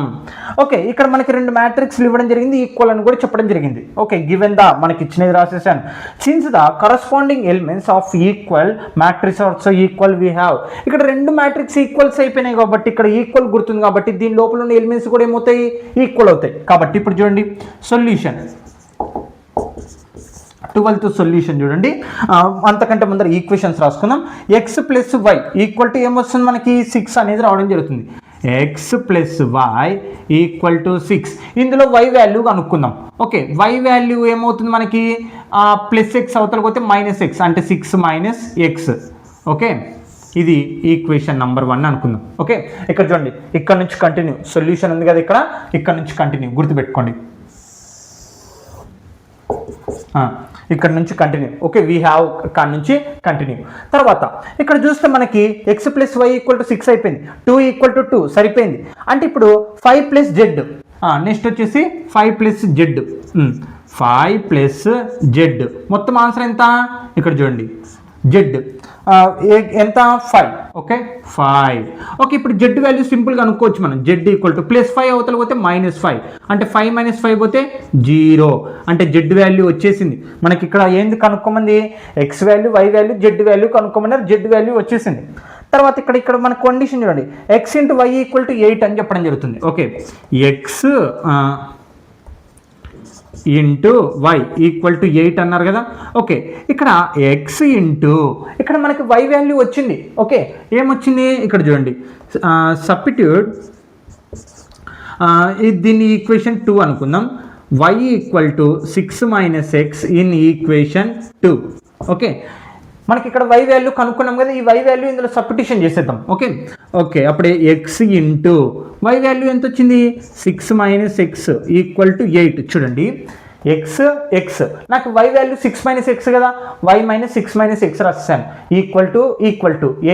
Okay, ఇక్కడ మనకి 2 మ్యాట్రిక్స్లు ఇవ్వడం జరిగింది, ఈక్వల్ అని కూడా చెప్పడం జరిగింది. ఓకే, గివెన్ ద మనకి ఇచ్చినది రాసేసాను. Since the corresponding elements of equal matrix also equal we have. ఇక్కడ 2 మ్యాట్రిక్స్ ఈక్వల్స్ అయిపోయినాయి కాబట్టి ఇక్కడ ఈక్వల్ గుర్తుంది కాబట్టి దీని లోపల ఉన్న ఎలిమెంట్స్ కూడా ఏమవుతాయి ఈక్వల్ అవుతాయి. కాబట్టి ఇప్పుడు చూడండి సొల్యూషన్, 12th సొల్యూషన్ చూడండి. అంతకంటే ముందర ఈక్వేషన్స్ రాసుకుందాం. X plus y equal to ఏమొస్తుంది మనకి 6 అనేది రావడం జరుగుతుంది. X plus y equal to 6. ఇందులో వై వాల్యూ కనుక్కుందాం. ఓకే, వై వాల్యూ ఏమవుతుంది మనకి ప్లస్ ఎక్స్ అవతల పోతే మైనస్ ఎక్స్ అంటే 6 మైనస్ ఎక్స్. ఓకే, ఇది ఈక్వేషన్ నెంబర్ 1 అనుకుందాం. ఓకే, ఇక్కడ చూడండి, ఇక్కడ నుంచి కంటిన్యూ, సొల్యూషన్ ఉంది కదా ఇక్కడ నుంచి కంటిన్యూ, గుర్తుపెట్టుకోండి. ఇక్కడ నుంచి కంటిన్యూ. ఓకే, వీ హ్యావ్ కాడ నుంచి కంటిన్యూ. తర్వాత ఇక్కడ చూస్తే మనకి x plus y equal to 6 అయిపోయింది, 2 ఈక్వల్ టు 2 సరిపోయింది. అంటే ఇప్పుడు 5 ప్లస్ జెడ్, నెక్స్ట్ వచ్చేసి 5 ప్లస్ జెడ్, 5 ప్లస్ జెడ్, మొత్తం ఆన్సర్ ఎంత ఇక్కడ చూడండి, జెడ్ ఎంత 5. ఓకే, 5. ఓకే, ఇప్పుడు జెడ్ వాల్యూ సింపుల్గా అనుకోవచ్చు మనం. జెడ్ ఈక్వల్ టు ప్లస్ 5 అవతల పోతే -5 అంటే 5 మైనస్ 5 పోతే 0 అంటే జెడ్ వాల్యూ వచ్చేసింది మనకి. ఇక్కడ ఏంది కనుక్కోమంది, x value, y value, z value కనుక్కోమన్నారు, జెడ్ వాల్యూ వచ్చేసింది. తర్వాత ఇక్కడ మన కండిషన్ చూడండి, x into y equal to 8 అని చెప్పడం జరుగుతుంది. Okay, x into y equal to 8 అన్నారు కదా. ఓకే, ఇక్కడ ఎక్స్ ఇంటూ ఇక్కడ మనకి వై వాల్యూ వచ్చింది. ఓకే, ఏమొచ్చింది ఇక్కడ చూడండి, సబ్స్టిట్యూట్, దీన్ని ఈక్వేషన్ 2 అనుకుందాం. Y equal to 6 minus x in equation 2. Okay, మనకి ఇక్కడ వై వాల్యూ కనుక్కున్నాం కదా, ఈ వై వాల్యూ ఇందులో సబ్స్టిట్యూషన్ చేసేద్దాం. ఓకే ఓకే, అప్పుడే ఎక్స్ ఇంటూ వై వాల్యూ ఎంత వచ్చింది, 6 మైనస్ ఎక్స్ ఈక్వల్ టు 8. చూడండి, ఎక్స్ నాకు వై వాల్యూ 6 మైనస్ ఎక్స్ కదా, వై మైనస్ 6 మైనస్ ఎక్స్ రాస్తాను ఈక్వల్ టు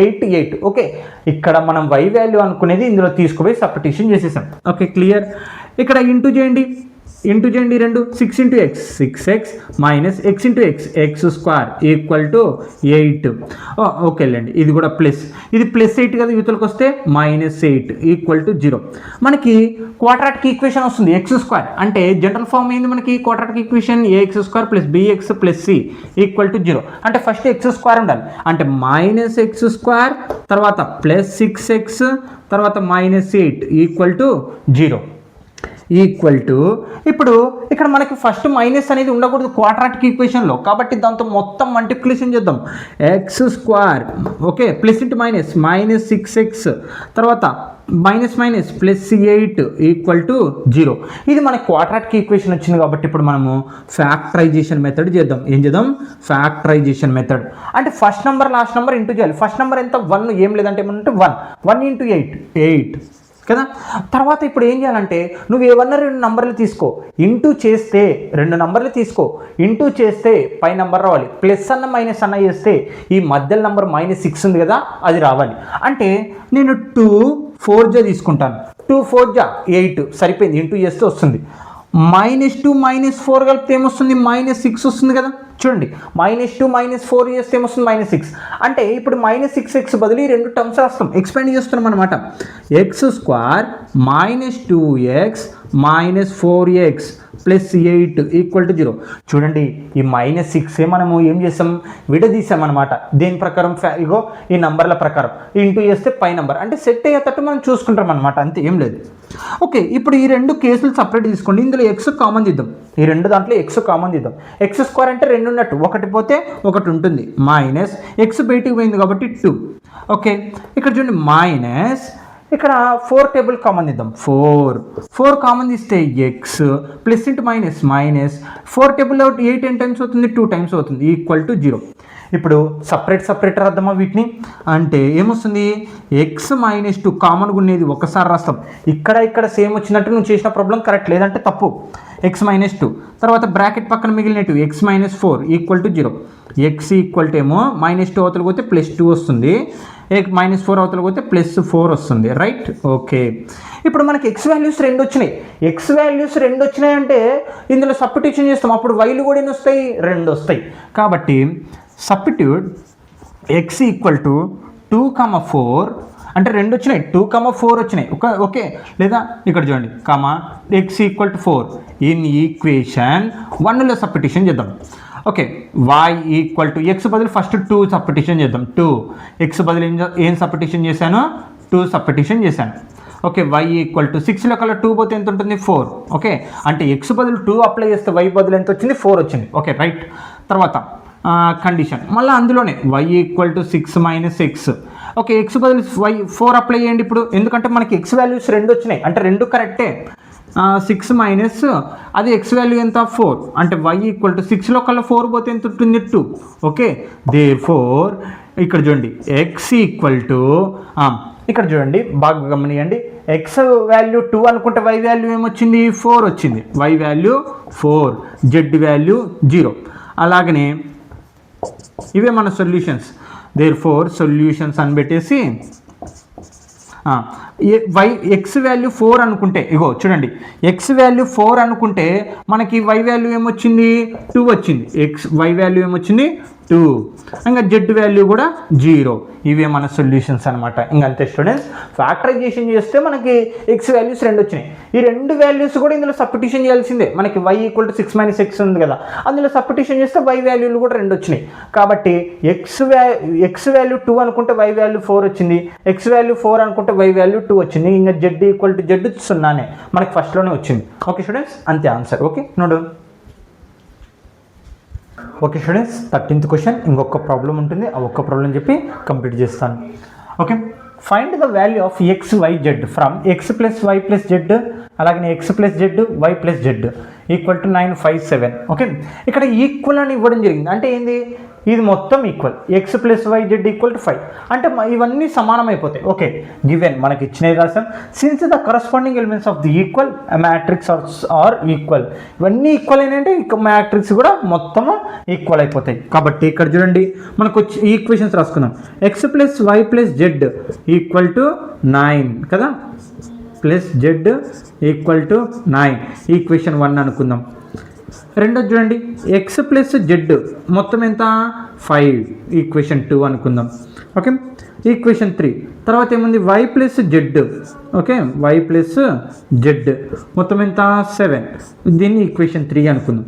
8. ఓకే, ఇక్కడ మనం వై వాల్యూ అనుకునేది ఇందులో తీసుకుపోయి సబ్స్టిట్యూషన్ చేసేసాం. Okay, clear. ఇక్కడ ఇంటూ చేయండి, 2 6 into X 6x minus X into X square equal to 8. Okay వెళ్ళండి, ఇది కూడా ప్లస్, ఇది +8 కదా, యూతలకు వస్తే -8 ఈక్వల్ టు 0. మనకి క్వాడ్రాటిక్ ఈక్వేషన్ వస్తుంది ఎక్స్ స్క్వేర్ అంటే జనరల్ ఫామ్ ఏంది మనకి, quadratic equation ax square plus bx plus c equal to 0. అంటే ఫస్ట్ ఎక్స్ స్క్వేర్ ఉండాలి, అంటే -x స్క్వేర్ తర్వాత +6x తర్వాత -8 ఈక్వల్ టు 0 ఈక్వల్ టు. ఇప్పుడు ఇక్కడ మనకి ఫస్ట్ మైనస్ అనేది ఉండకూడదు క్వాడ్రాటిక్ ఈక్వేషన్లో, కాబట్టి దాంతో మొత్తం మల్టిప్లికేషన్ చేద్దాం. X square, okay, plus into -6x తర్వాత -+8 ఈక్వల్ టు 0. ఇది మనకి క్వాడ్రాటిక్ ఈక్వేషన్ వచ్చింది కాబట్టి ఇప్పుడు మనము ఫ్యాక్టరైజేషన్ మెథడ్ చేద్దాం. ఏం చేద్దాం, ఫ్యాక్టరైజేషన్ మెథడ్. అంటే first number last number into చేయాలి. ఫస్ట్ నెంబర్ ఎంత 1, ఏం లేదంటే ఏమంటే 1 ఇంటూ 8 కదా. తర్వాత ఇప్పుడు ఏం చేయాలంటే నువ్వు ఏమన్నా 2 నంబర్లు తీసుకో, ఇంటూ చేస్తే 2 నంబర్లు తీసుకో, ఇంటూ చేస్తే పై నెంబర్ రావాలి, ప్లస్ అన్న మైనస్ అన్న చేస్తే ఈ మధ్యలో నెంబర్ -6 ఉంది కదా అది రావాలి. అంటే నేను 2 4 తీసుకుంటాను, 2 4 8 సరిపోయింది, ఇంటూ చేస్తే వస్తుంది. -2 -4 కలిపితే ఏమొస్తుంది, -6 వస్తుంది కదా. చూడండి, -2 -4 చేస్తే ఏమొస్తుంది, -6. అంటే ఇప్పుడు -6x బదులు 2 టర్మ్స్ రాస్తాం, ఎక్స్పాండ్ చేస్తున్నాం అనమాట. X square -2x -4x plus 8 equal to 0. చూడండి, ఈ -6 మనము ఏం చేసాం, విడదీసామన్నమాట. దేని ప్రకారం, ఇగో ఈ నంబర్ల ప్రకారం ఇంటూ చేస్తే పై నెంబర్ అంటే సెట్ అయ్యేటట్టు మనం చూసుకుంటాం అనమాట, అంతే, ఏం లేదు. ఓకే, ఇప్పుడు ఈ 2 కేసులు సపరేట్ తీసుకోండి. ఇందులో ఎక్స్ కామన్ తీద్దాం, ఈ 2 దాంట్లో ఎక్స్ కామన్ తీద్దాం. ఎక్స్ స్క్వేర్ అంటే 2 ఉన్నట్టు, 1 పోతే 1 ఉంటుంది, మైనస్ ఎక్స్ బయటికి పోయింది కాబట్టి 2. ఓకే, ఇక్కడ చూడండి మైనస్, ఇక్కడ 4 టేబుల్ కామన్ తీద్దాం. 4 కామన్ తీస్తే X plus into minus 4 table 8 ఎన్ని టైమ్స్ అవుతుంది, 2 టైమ్స్ అవుతుంది ఈక్వల్ టు 0. ఇప్పుడు సపరేట్ రాద్దామా వీటిని, అంటే ఏమొస్తుంది, ఎక్స్ -2 కామన్గా ఉండేది ఒకసారి రాస్తాం. ఇక్కడ సేమ్ వచ్చినట్టు నువ్వు చేసిన ప్రాబ్లం కరెక్ట్, లేదంటే తప్పు. ఎక్స్ -2 తర్వాత బ్రాకెట్ పక్కన మిగిలినట్టు x -4 equal to 0. X equal to ఏమో -2 అవతల పోతే +2 వస్తుంది, -4 అవతల పోతే +4 వస్తుంది, రైట్. ఓకే, ఇప్పుడు మనకి ఎక్స్ వాల్యూస్ 2 వచ్చినాయి. ఎక్స్ వాల్యూస్ 2 వచ్చినాయి అంటే ఇందులో సబ్స్టిట్యూషన్ చేస్తాం, అప్పుడు వైలు కూడా ఎన్ని వస్తాయి, 2 వస్తాయి. కాబట్టి సబ్స్టిట్యూట్ ఎక్స్ ఈక్వల్ టు 2,4 అంటే 2 వచ్చినాయి, 2,4 వచ్చినాయి. ఓకే, లేదా ఇక్కడ చూడండి, x equal to 4 in equation 1లో సబ్స్టిట్యూషన్ చేద్దాం. Okay, y equal to x బదులు ఫస్ట్ 2 సబ్స్టిట్యూషన్ చేద్దాం. 2 ఎక్స్ బదులు ఏం సబ్స్టిట్యూషన్ చేశాను, 2 సబ్స్టిట్యూషన్ చేశాను. ఓకే, y ఈక్వల్ టు 6లో కల్లా 2 పోతే ఎంత ఉంటుంది, 4. ఓకే, అంటే ఎక్స్ బదులు 2 అప్లై చేస్తే y బదులు ఎంత వచ్చింది, 4 వచ్చింది. Okay, right. తర్వాత కండిషన్ మళ్ళీ అందులోనే y equal to 6 - x okay, X బదులు వై 4 అప్లై చేయండి ఇప్పుడు, ఎందుకంటే మనకి ఎక్స్ వాల్యూస్ 2 వచ్చినాయి అంటే 2 కరెక్టే. 6 మైనస్ అది ఎక్స్ వాల్యూ ఎంత 4 అంటే y ఈక్వల్ టు 6లో కల్లా 4 పోతే ఎంత ఉంటుంది 2. ఓకే, దేర్ఫోర్ ఇక్కడ చూడండి ఎక్స్ ఈక్వల్ టు ఇక్కడ చూడండి బాగా గమనియండి, ఎక్స్ వాల్యూ 2 అనుకుంటే y వాల్యూ ఏమొచ్చింది 4 వచ్చింది, y వాల్యూ 4, z వాల్యూ 0. అలాగనే ఇవే మన సొల్యూషన్స్. దేర్ఫోర్ సొల్యూషన్స్ అని పెట్టేసి ఎక్స్ వాల్యూ 4 అనుకుంటే ఇగో చూడండి, ఎక్స్ వాల్యూ 4 అనుకుంటే మనకి y వాల్యూ ఏమొచ్చింది 2 వచ్చింది, y వాల్యూ ఏమొచ్చింది 2, ఇంకా జెడ్ వాల్యూ కూడా 0. ఇవే మన సొల్యూషన్స్ అనమాట. ఇంకా అంతే స్టూడెంట్స్, ఫ్యాక్టరైజేషన్ చేస్తే మనకి ఎక్స్ వాల్యూస్ 2 వచ్చినాయి. ఈ 2 వాల్యూస్ కూడా ఇందులో సబ్స్టిట్యూషన్ చేయాల్సిందే. మనకి y equal to 6 minus x ఉంది కదా, అందులో సబ్స్టిట్యూషన్ చేస్తే y వాల్యూలు కూడా 2 వచ్చినాయి. కాబట్టి ఎక్స్ వాల్యూ 2 అనుకుంటే y వాల్యూ 4 వచ్చింది, ఎక్స్ వాల్యూ 4 అనుకుంటే y వాల్యూ 2 వచ్చింది. ఇంకా జెడ్ ఈక్వల్ టు జెడ్ 0 మనకి ఫస్ట్లోనే వచ్చింది. ఓకే స్టూడెంట్స్, అంతే ఆన్సర్. ఓకే నోడు. ఓకే స్టూడెంట్స్, 13th క్వశ్చన్ ఇంకొక ప్రాబ్లం ఉంటుంది, ఆ ఒక్క ప్రాబ్లం చెప్పి కంప్లీట్ చేస్తాను. Okay, find the value of x y z from x plus y plus z, అలాగే x plus z y plus z equal to 957. Okay, ఇక్కడ equal అని ఇవ్వడం జరిగింది అంటే ఏంది, ఇది మొత్తం equal, x plus y z equal to 5 అంటే ఇవన్నీ సమానం అయిపోతాయి. ఓకే, గివెన్ మనకి ఇచ్చినవి రాసాం. Since the corresponding elements of the equal matrix are equal, ఇవన్నీ ఈక్వల్ అయినంటే మ్యాట్రిక్స్ కూడా మొత్తము ఈక్వల్ అయిపోతాయి. కాబట్టి ఇక్కడ చూడండి మనకు వచ్చి ఈక్వేషన్స్ రాసుకుందాం. X plus y plus z equal to 9 కదా, plus z equal to 9, equation 1 అనుకుందాం. రెండోది చూడండి, ఎక్స్ ప్లస్ జెడ్ మొత్తం ఎంత 5, ఈక్వేషన్ 2 అనుకుందాం. ఓకే, ఈక్వేషన్ 3 తర్వాత ఏముంది y plus z. Okay, y plus z మొత్తం ఎంత 7, దీన్ని ఈక్వేషన్ 3 అనుకుందాం.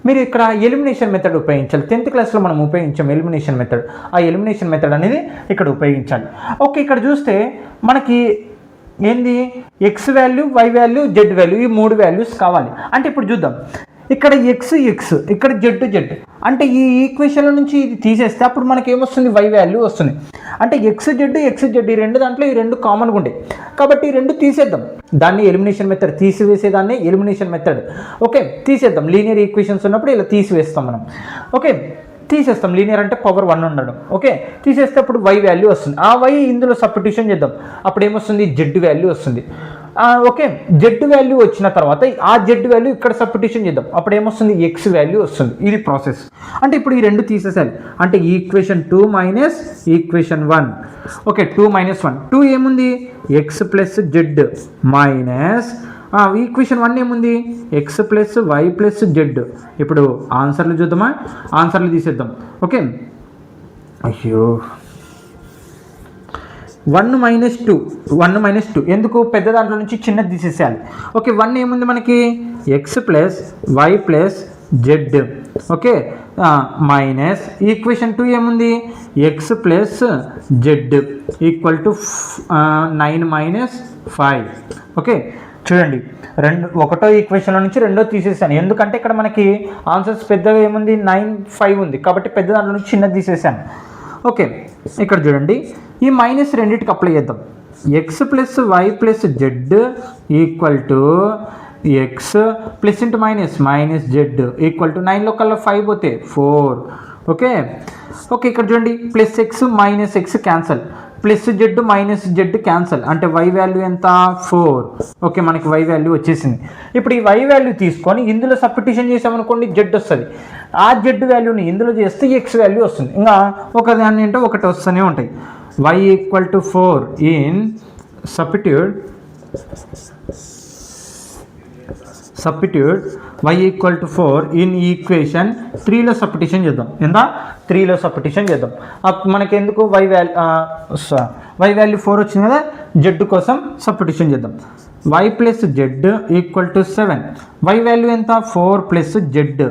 మీరు ఇక్కడ ఎలిమినేషన్ మెథడ్ ఉపయోగించాలి. 10th క్లాస్లో మనం ఉపయోగించాం ఎలిమినేషన్ మెథడ్, ఆ ఎలిమినేషన్ మెథడ్ అనేది ఇక్కడ ఉపయోగించాలి. ఓకే, ఇక్కడ చూస్తే మనకి ఏంది x value, y value, z value, ఈ 3 వాల్యూస్ కావాలి. అంటే ఇప్పుడు చూద్దాం, ఇక్కడ ఎక్స్ ఎక్స్, ఇక్కడ జెడ్ జెడ్, అంటే ఈ ఈక్వేషన్ల నుంచి ఇది తీసేస్తే అప్పుడు మనకి ఏమొస్తుంది వై వాల్యూ వస్తుంది. అంటే ఎక్స్ జెడ్ ఈ 2 దాంట్లో ఈ 2 కామన్గా ఉంటాయి కాబట్టి ఈ 2 తీసేద్దాం. దాన్ని ఎలిమినేషన్ మెథడ్, తీసివేసేదాన్ని ఎలిమినేషన్ మెథడ్. ఓకే, తీసేద్దాం. లీనియర్ ఈక్వేషన్స్ ఉన్నప్పుడు ఇలా తీసివేస్తాం మనం. ఓకే, తీసేస్తాం. లీనియర్ అంటే పవర్ 1 ఉండడం. ఓకే, తీసేస్తే అప్పుడు వై వాల్యూ వస్తుంది. ఆ వై ఇందులో సబ్స్టిట్యూషన్ చేద్దాం, అప్పుడు ఏమొస్తుంది జెడ్ వాల్యూ వస్తుంది. ఓకే, జెడ్ వాల్యూ వచ్చిన తర్వాత ఆ జెడ్ వాల్యూ ఇక్కడ సబ్స్టిట్యూషన్ చేద్దాం, అప్పుడు ఏమొస్తుంది ఎక్స్ వాల్యూ వస్తుంది. ఇది ప్రాసెస్. అంటే ఇప్పుడు ఈ 2 తీసేసాలి. అంటే equation 2 minus equation 1. Okay, 2 minus 1, 2 ఏముంది x plus z minus equation 1 ఏముంది x plus y plus z. ఇప్పుడు ఆన్సర్లు చూద్దామా, ఆన్సర్లు తీసేద్దాం. ఓకే, అయ్యో 1 మైనస్ 2 ఎందుకు, పెద్ద దాంట్లో నుంచి చిన్నది తీసేసేయాలి. ఓకే, 1 ఏముంది మనకి x plus y plus z. Okay, minus equation 2 ఏముంది x plus z equal to 9 minus 5. ఓకే, చూడండి ఒకటో ఈక్వేషన్లో నుంచి రెండో తీసేసాను, ఎందుకంటే ఇక్కడ మనకి ఆన్సర్స్ పెద్దగా ఏముంది 9, 5 ఉంది కాబట్టి పెద్ద దాంట్లో నుంచి చిన్నది తీసేసాను. ఓకే, ఇక్కడ చూడండి ఈ మైనస్ రెండింటికి అప్లై చేద్దాం. X plus y plus z equal to x plus into minus minus z equal to 9లో కల్లా 5 పోతే 4. ఓకే, ఇక్కడ చూడండి plus x minus x cancel, plus z minus z cancel, అంటే వై వాల్యూ ఎంత 4. ఓకే, మనకి వై వాల్యూ వచ్చేసింది. ఇప్పుడు ఈ వై వాల్యూ తీసుకొని ఇందులో సబ్స్టిట్యూషన్ చేసామనుకోండి జెడ్ వస్తుంది. ఆ జెడ్ వాల్యూని ఇందులో చేస్తే ఎక్స్ వాల్యూ వస్తుంది. ఇంకా ఒకదాన్ని అంటే ఒకటి వస్తూనే ఉంటాయి. y equal to 4 in substitute y equal to 4 in equation 3లో సబ్స్టిట్యూషన్ చేద్దాం. ఎంత 3లో సబ్స్టిట్యూషన్ చేద్దాం. మనకి ఎందుకు వై వాల్యూ 4 వచ్చింది కదా, జెడ్ కోసం సబ్స్టిట్యూషన్ చేద్దాం. y plus z equal to 7. y value ఎంత 4 ప్లస్ జెడ్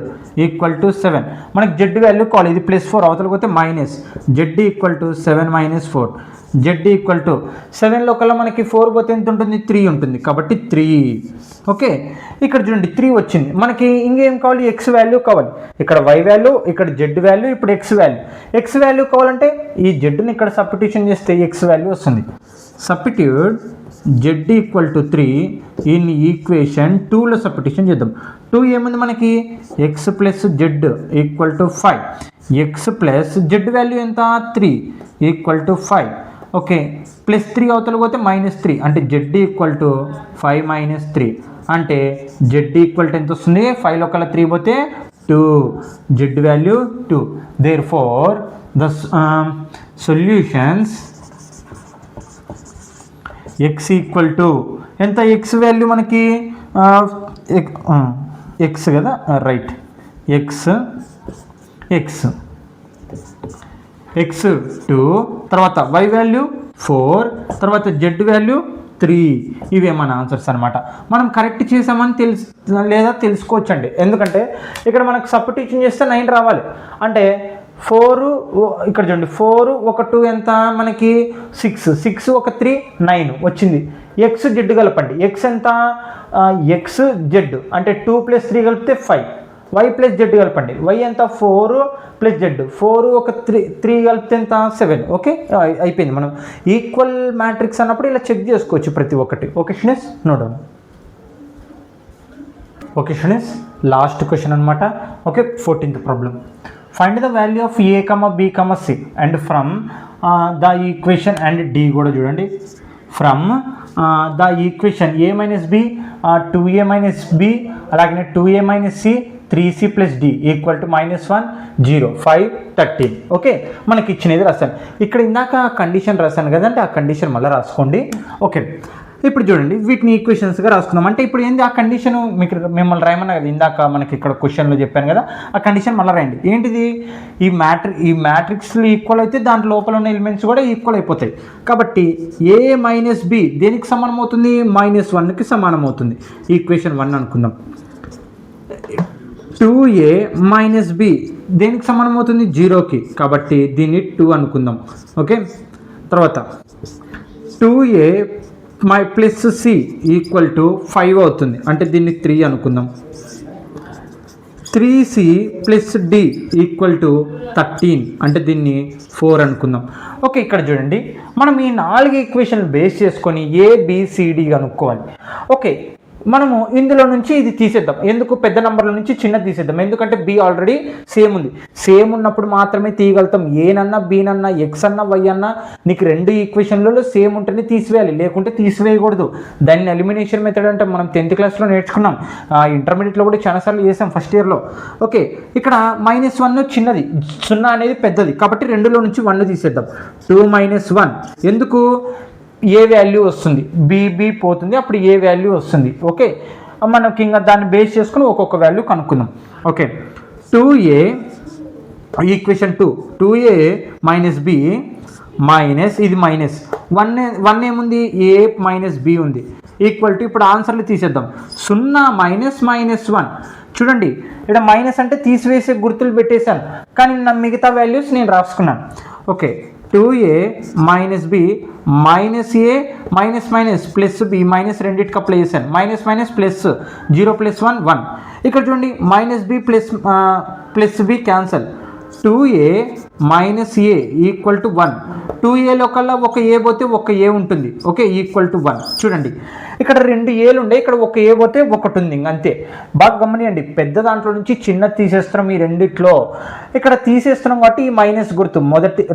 ఈక్వల్ టు 7. మనకి జెడ్ వాల్యూ కావాలి, ఇది +4 అవతలకి పోతే minus z equal to 7 - 4. Z equal to 7లో కల్లా మనకి 4 పోతే ఎంత ఉంటుంది 3 ఉంటుంది, కాబట్టి 3. ఓకే, ఇక్కడ చూడండి 3 వచ్చింది. మనకి ఇంకేం కావాలి, ఎక్స్ వాల్యూ కావాలి. ఇక్కడ y వాల్యూ, ఇక్కడ జెడ్ వాల్యూ, ఇప్పుడు ఎక్స్ వాల్యూ. ఎక్స్ వాల్యూ కావాలంటే ఈ జెడ్ని ఇక్కడ సబ్స్టిట్యూషన్ చేస్తే ఎక్స్ వాల్యూ వస్తుంది. Substitute Z equal to 3 in equation 2లో సబ్స్టిట్యూషన్ చేద్దాం. 2 ఏముంది మనకి x plus z equal to 5. X plus Z value ఎంత 3 ఈక్వల్ టు 5. ఓకే, +3 అవతల పోతే -3 అంటే జెడ్ ఈక్వల్ టు 5 - 3 అంటే జెడ్ ఈక్వల్ టు ఎంత వస్తుంది, 5లో కల్లా 3 పోతే 2. Z value 2. Therefore the solutions x equal to ఎంత, ఎక్స్ వాల్యూ మనకి ఎక్స్ కదా, రైట్, ఎక్స్ 2, తర్వాత y వాల్యూ 4, తర్వాత z వాల్యూ 3. ఇవే మన ఆన్సర్స్ అనమాట. మనం కరెక్ట్ చేసామని లేదా తెలుసుకోవచ్చండి, ఎందుకంటే ఇక్కడ మనకు సబ్స్టిట్యూషన్ చేస్తే 9 రావాలి. అంటే 4 ఇక్కడ చూడండి, 4 ఒక 2 ఎంత మనకి 6 ఒక 3 9 వచ్చింది. ఎక్స్ జెడ్ కలపండి, ఎక్స్ ఎంత ఎక్స్ జెడ్ అంటే 2 + 3 కలిపితే 5. y ప్లస్ జెడ్ కలపండి, y ఎంత 4 + జెడ్, 4 ఒక 3 కలిపితే ఎంత 7. ఓకే, అయిపోయింది. మనం ఈక్వల్ మ్యాట్రిక్స్ అన్నప్పుడు ఇలా చెక్ చేసుకోవచ్చు ప్రతి ఒక్కటి. Okay students, no down. Okay students, last question అనమాట. Okay, 14th problem. Find the value of a, b, c and from the equation and d కూడా చూడండి. From the equation a - b 2a - b అలాగే 2a - c 3c + d equal to -1 0 5 13. Okay, మనకి ఇచ్చినది రాశాను. ఇక్కడ ఇందాక condition రాశాను కదంటే ఆ కండిషన్ మళ్ళీ రాసుకోండి. ఓకే, ఇప్పుడు చూడండి వీటిని ఈక్వేషన్స్గా రాసుకుందాం. అంటే ఇప్పుడు ఏంది ఆ కండిషన్ మిమ్మల్ని రాయమన్నా కదా, ఇందాక మనకి ఇక్కడ క్వశ్చన్లో చెప్పాను కదా, ఆ కండిషన్ మళ్ళీ రాయండి. ఏంటిది, ఈ మ్యాట్రిక్స్లు ఈక్వల్ అయితే దాంట్లో లోపల ఉన్న ఎలిమెంట్స్ కూడా ఈక్వల్ అయిపోతాయి. కాబట్టి a - b దేనికి సమానం అవుతుంది, -1కి సమానం అవుతుంది. ఈక్వేషన్ 1 అనుకుందాం. 2a - b దేనికి సమానం అవుతుంది 0కి, కాబట్టి దీన్ని 2 అనుకుందాం. ఓకే, తర్వాత 2a + c ఈక్వల్ టు 5 అవుతుంది, అంటే దీన్ని 3 అనుకుందాం. 3c + d ఈక్వల్ టు 13 అంటే దీన్ని 4 అనుకుందాం. ఓకే, ఇక్కడ చూడండి మనం ఈ 4 ఈక్వేషన్లు బేస్ చేసుకొని ABCD కనుక్కోవాలి. ఓకే, మనము ఇందులో నుంచి ఇది తీసేద్దాం. ఎందుకు, పెద్ద నెంబర్ల నుంచి చిన్నది తీసేద్దాం, ఎందుకంటే b ఆల్రెడీ సేమ్ ఉంది. సేమ్ ఉన్నప్పుడు మాత్రమే తీయగలుగుతాం. ఏనన్నా బీనన్నా ఎక్స్ అన్నా వై అన్నా నీకు 2 ఈక్వేషన్లలో సేమ్ ఉంటేనే తీసివేయాలి, లేకుంటే తీసివేయకూడదు. దాన్ని ఎలిమినేషన్ మెథడ్ అంటే మనం 10th క్లాస్లో నేర్చుకున్నాం, ఇంటర్మీడియట్లో కూడా చాలాసార్లు చేసాం ఫస్ట్ ఇయర్లో. ఓకే, ఇక్కడ -1 చిన్నది, 0 అనేది పెద్దది, కాబట్టి 2లో నుంచి 1 తీసేద్దాం. 2 - 1 ఎందుకు, ఏ వాల్యూ వస్తుంది, బీబీ పోతుంది, అప్పుడు ఏ వాల్యూ వస్తుంది. ఓకే, మనకి ఇంకా దాన్ని బేస్ చేసుకుని ఒక్కొక్క వాల్యూ కనుక్కుందాం. Okay, 2a equation 2a - b minus ఇది -1 ఏముంది, a - b ఉంది, ఈక్వల్ టు ఇప్పుడు ఆన్సర్లు తీసేద్దాం. 0 - -1 చూడండి, ఇక్కడ మైనస్ అంటే తీసివేసే గుర్తులు పెట్టేశాను, కానీ నా మిగతా వాల్యూస్ నేను రాసుకున్నాను. Okay, 2a - b -a -+ b minus రెండింటికి అప్లై చేశాను. ప్లస్ 0 + 1 1. ఇక్కడ చూడండి -b +b cancel. 2a - a equal to 1. 2aలో కల్లా ఒక ఏ పోతే ఒక ఏ ఉంటుంది. Okay, equal to 1. చూడండి ఇక్కడ 2 ఏలు ఉండే, ఇక్కడ ఒక ఏ పోతే ఒకటి ఉంది, అంతే. బాగా గమనియండి, పెద్ద దాంట్లో నుంచి చిన్నది తీసేస్తున్నాం ఈ రెండిట్లో. ఇక్కడ తీసేస్తున్నాం కాబట్టి ఈ మైనస్ గుర్తు,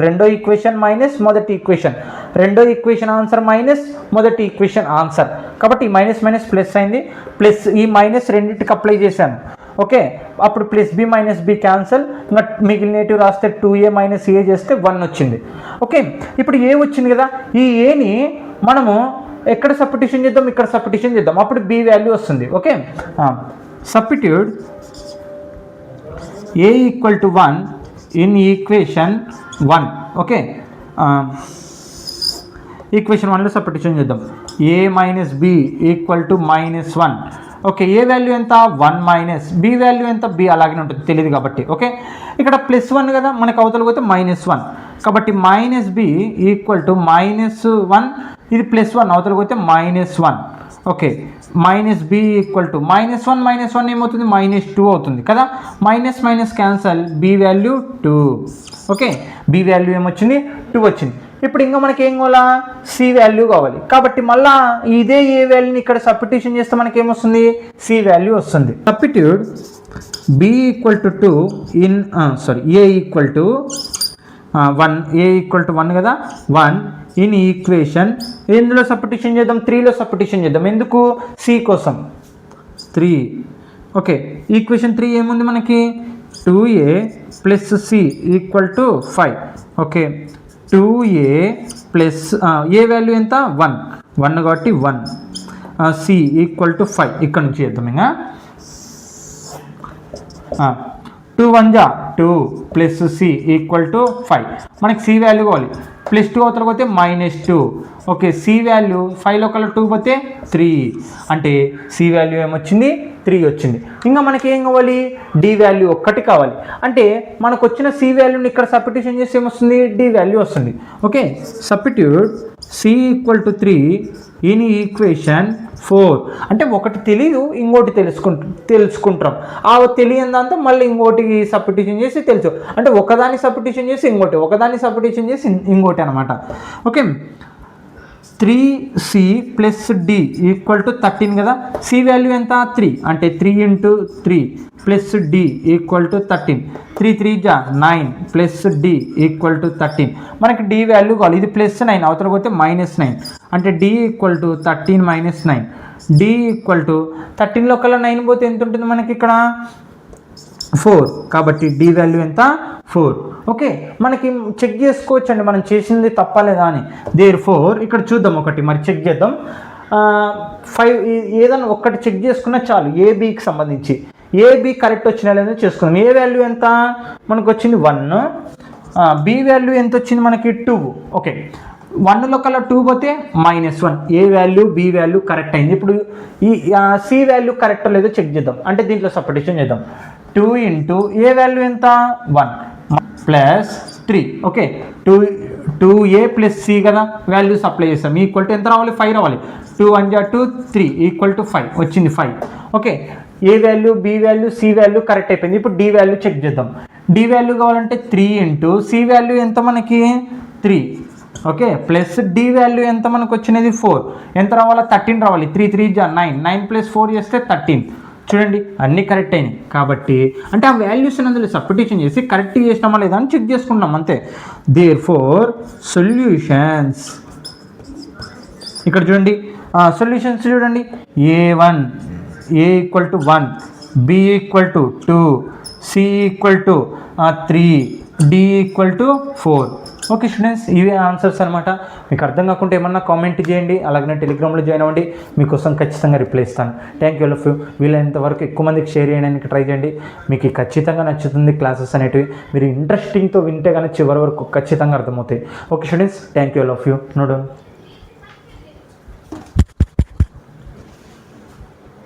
రెండో ఈక్వేషన్ మైనస్ మొదటి ఈక్వేషన్, రెండో ఈక్వేషన్ ఆన్సర్ మైనస్ మొదటి ఈక్వేషన్ ఆన్సర్, కాబట్టి ఈ మైనస్ ప్లస్ అయింది. ప్లస్ ఈ మైనస్ రెండింటికి అప్లై చేశాను. ఓకే, అప్పుడు +b - b క్యాన్సల్, ఇంకా మిగిలినేటివ్ రాస్తే 2a - a చేస్తే 1 వచ్చింది. ఓకే, ఇప్పుడు ఏ వచ్చింది కదా, ఈ ఏని మనము ఎక్కడ సబ్స్టిట్యూషన్ చేద్దాం, ఇక్కడ సబ్స్టిట్యూషన్ చేద్దాం, అప్పుడు b వాల్యూ వస్తుంది. Okay, substitute a = 1 in equation 1. Okay, equation 1లో సబ్స్టిట్యూషన్ చేద్దాం. a minus b equal to -1. Okay, a value ఎంత 1 మైనస్ బి వాల్యూ ఎంత బి అలాగే ఉంటుంది తెలియదు కాబట్టి. ఓకే, ఇక్కడ +1 కదా, మనకు అవతల పోతే -1 కాబట్టి మైనస్ బి ఈక్వల్ టు -1, ఇది +1 అవతల పోతే -1. Okay, minus b equal to -1 ఏమవుతుంది -2 అవుతుంది కదా, minus minus cancel, b value 2. Okay, b value ఏమొచ్చింది 2 వచ్చింది. ఇప్పుడు ఇంకా మనకి ఏం కావాలా, సి వాల్యూ కావాలి. కాబట్టి మళ్ళా ఇదే ఏ వాల్యూని ఇక్కడ సబ్స్టిట్యూషన్ చేస్తే మనకి ఏమొస్తుంది, సి వాల్యూ వస్తుంది. Substitute b equal to 2 in a equal to 1 కదా, 1 ఇన్ ఈక్వేషన్ ఎందులో సబ్స్టిట్యూషన్ చేద్దాం, 3లో సబ్స్టిట్యూషన్ చేద్దాం. ఎందుకు, సి కోసం 3. ఓకే, ఈక్వేషన్ 3 ఏముంది మనకి 2a plus c equal to 5. Okay, 2a plus a value ఎంత 1 కాబట్టి 1, సి ఈక్వల్ టు 5. ఇక్కడ నుంచి చేద్దాం. ఇంకా 2 1 జా 2 ప్లస్ సి ఈక్వల్ టు 5. మనకి సి వాల్యూ కావాలి, +2 అవతల పోతే -2. ఓకే, సి వాల్యూ 5లో కల్లా 2 పోతే 3, అంటే సి వాల్యూ ఏమొచ్చింది 3 వచ్చింది. ఇంకా మనకి ఏం కావాలి, డి వాల్యూ 1 కావాలి. అంటే మనకు వచ్చిన సి వాల్యూని ఇక్కడ సబ్స్టిట్యూషన్ చేస్తే ఏమొస్తుంది, డి వాల్యూ వస్తుంది. Okay, substitute c equal to 3 in equation 4. అంటే ఒకటి తెలియదు, ఇంకోటి తెలుసుకుంటాం. ఆ తెలియని దాంతో మళ్ళీ ఇంకోటి సబ్స్టిట్యూషన్ చేసి తెలుసు, అంటే ఒకదాన్ని సబ్స్టిట్యూషన్ చేసి ఇంకోటి, ఒకదాన్ని సబ్స్టిట్యూషన్ చేసి ఇంకోటి అనమాట. Okay, 3c plus d equal to 13 కదా, సి వాల్యూ ఎంత 3, అంటే 3 × 3 ప్లస్ డి ఈక్వల్ టు 13. 3 3 జా 9 ప్లస్ డి ఈక్వల్ టు 13. మనకి డి వాల్యూ కావాలి, ఇది +9 అవతల పోతే -9, అంటే d equal to 13 - 9. D equal to 13లో కల్లా 9 పోతే ఎంత ఉంటుంది మనకి ఇక్కడ 4, కాబట్టి డి వాల్యూ ఎంత 4. ఓకే, మనకి చెక్ చేసుకోవచ్చు అండి మనం చేసింది తప్పలేదా అని. దేర్ఫోర్ ఇక్కడ చూద్దాం, ఒకటి మరి చెక్ చేద్దాం. 5 ఏదైనా ఒక్కటి చెక్ చేసుకున్నా చాలు, ఏబికి సంబంధించి. ఏబి కరెక్ట్ వచ్చినా లేదో చేసుకున్నాం. ఏ వాల్యూ ఎంత మనకు వచ్చింది 1, బి వాల్యూ ఎంత వచ్చింది మనకి 2. ఓకే, 1లో కల్లా 2 పోతే -1, ఏ వాల్యూ బి వాల్యూ కరెక్ట్ అయింది. ఇప్పుడు ఈ సి వాల్యూ కరెక్ట్ లేదో చెక్ చేద్దాం, అంటే దీంట్లో సబ్స్టిట్యూషన్ చేద్దాం. 2 × ఏ వాల్యూ ఎంత 1 plus 3. Okay, 2a plus c కదా, వాల్యూస్ అప్లై చేస్తాం. ఈక్వల్ టు ఎంత రావాలి, 5 రావాలి. 2 1 జా 2 3 ఈక్వల్ టు 5 వచ్చింది 5. Okay, a value b value c value correct అయిపోయింది. ఇప్పుడు డి వాల్యూ చెక్ చేద్దాం. డి వాల్యూ కావాలంటే 3 × సి వాల్యూ ఎంత మనకి 3. ఓకే, ప్లస్ డి వాల్యూ ఎంత మనకు వచ్చినది 4, ఎంత రావాలా 13 రావాలి. 3 3 జా 9, 9 + 4 చేస్తే 13. చూడండి అన్నీ కరెక్ట్ అయినాయి. కాబట్టి అంటే ఆ వాల్యూస్ అందులో సబ్స్టిట్యూషన్ చేసి కరెక్ట్ చేసినామా లేదా అని చెక్ చేసుకున్నాం అంతే. దేర్ఫోర్ సొల్యూషన్స్ ఇక్కడ చూడండి, సొల్యూషన్స్ చూడండి. A1 A = 1, B = 2, C = 3, D = 4. Okay students, ఇవే ఆన్సర్స్ అనమాట. మీకు అర్థం కాకుంటే ఏమన్నా కామెంట్ చేయండి, అలాగనే టెలిగ్రామ్లో జాయిన్ అవ్వండి, మీకోసం ఖచ్చితంగా రిప్లై ఇస్తాను. Thank you all of you. వీలైనంత వరకు ఎక్కువ మందికి షేర్ చేయడానికి ట్రై చేయండి. మీకు ఖచ్చితంగా నచ్చుతుంది క్లాసెస్ అనేటివి. మీరు ఇంట్రెస్టింగ్తో వింటే కానీ చివరి వరకు ఖచ్చితంగా అర్థమవుతాయి. Okay students, thank you all of you. Node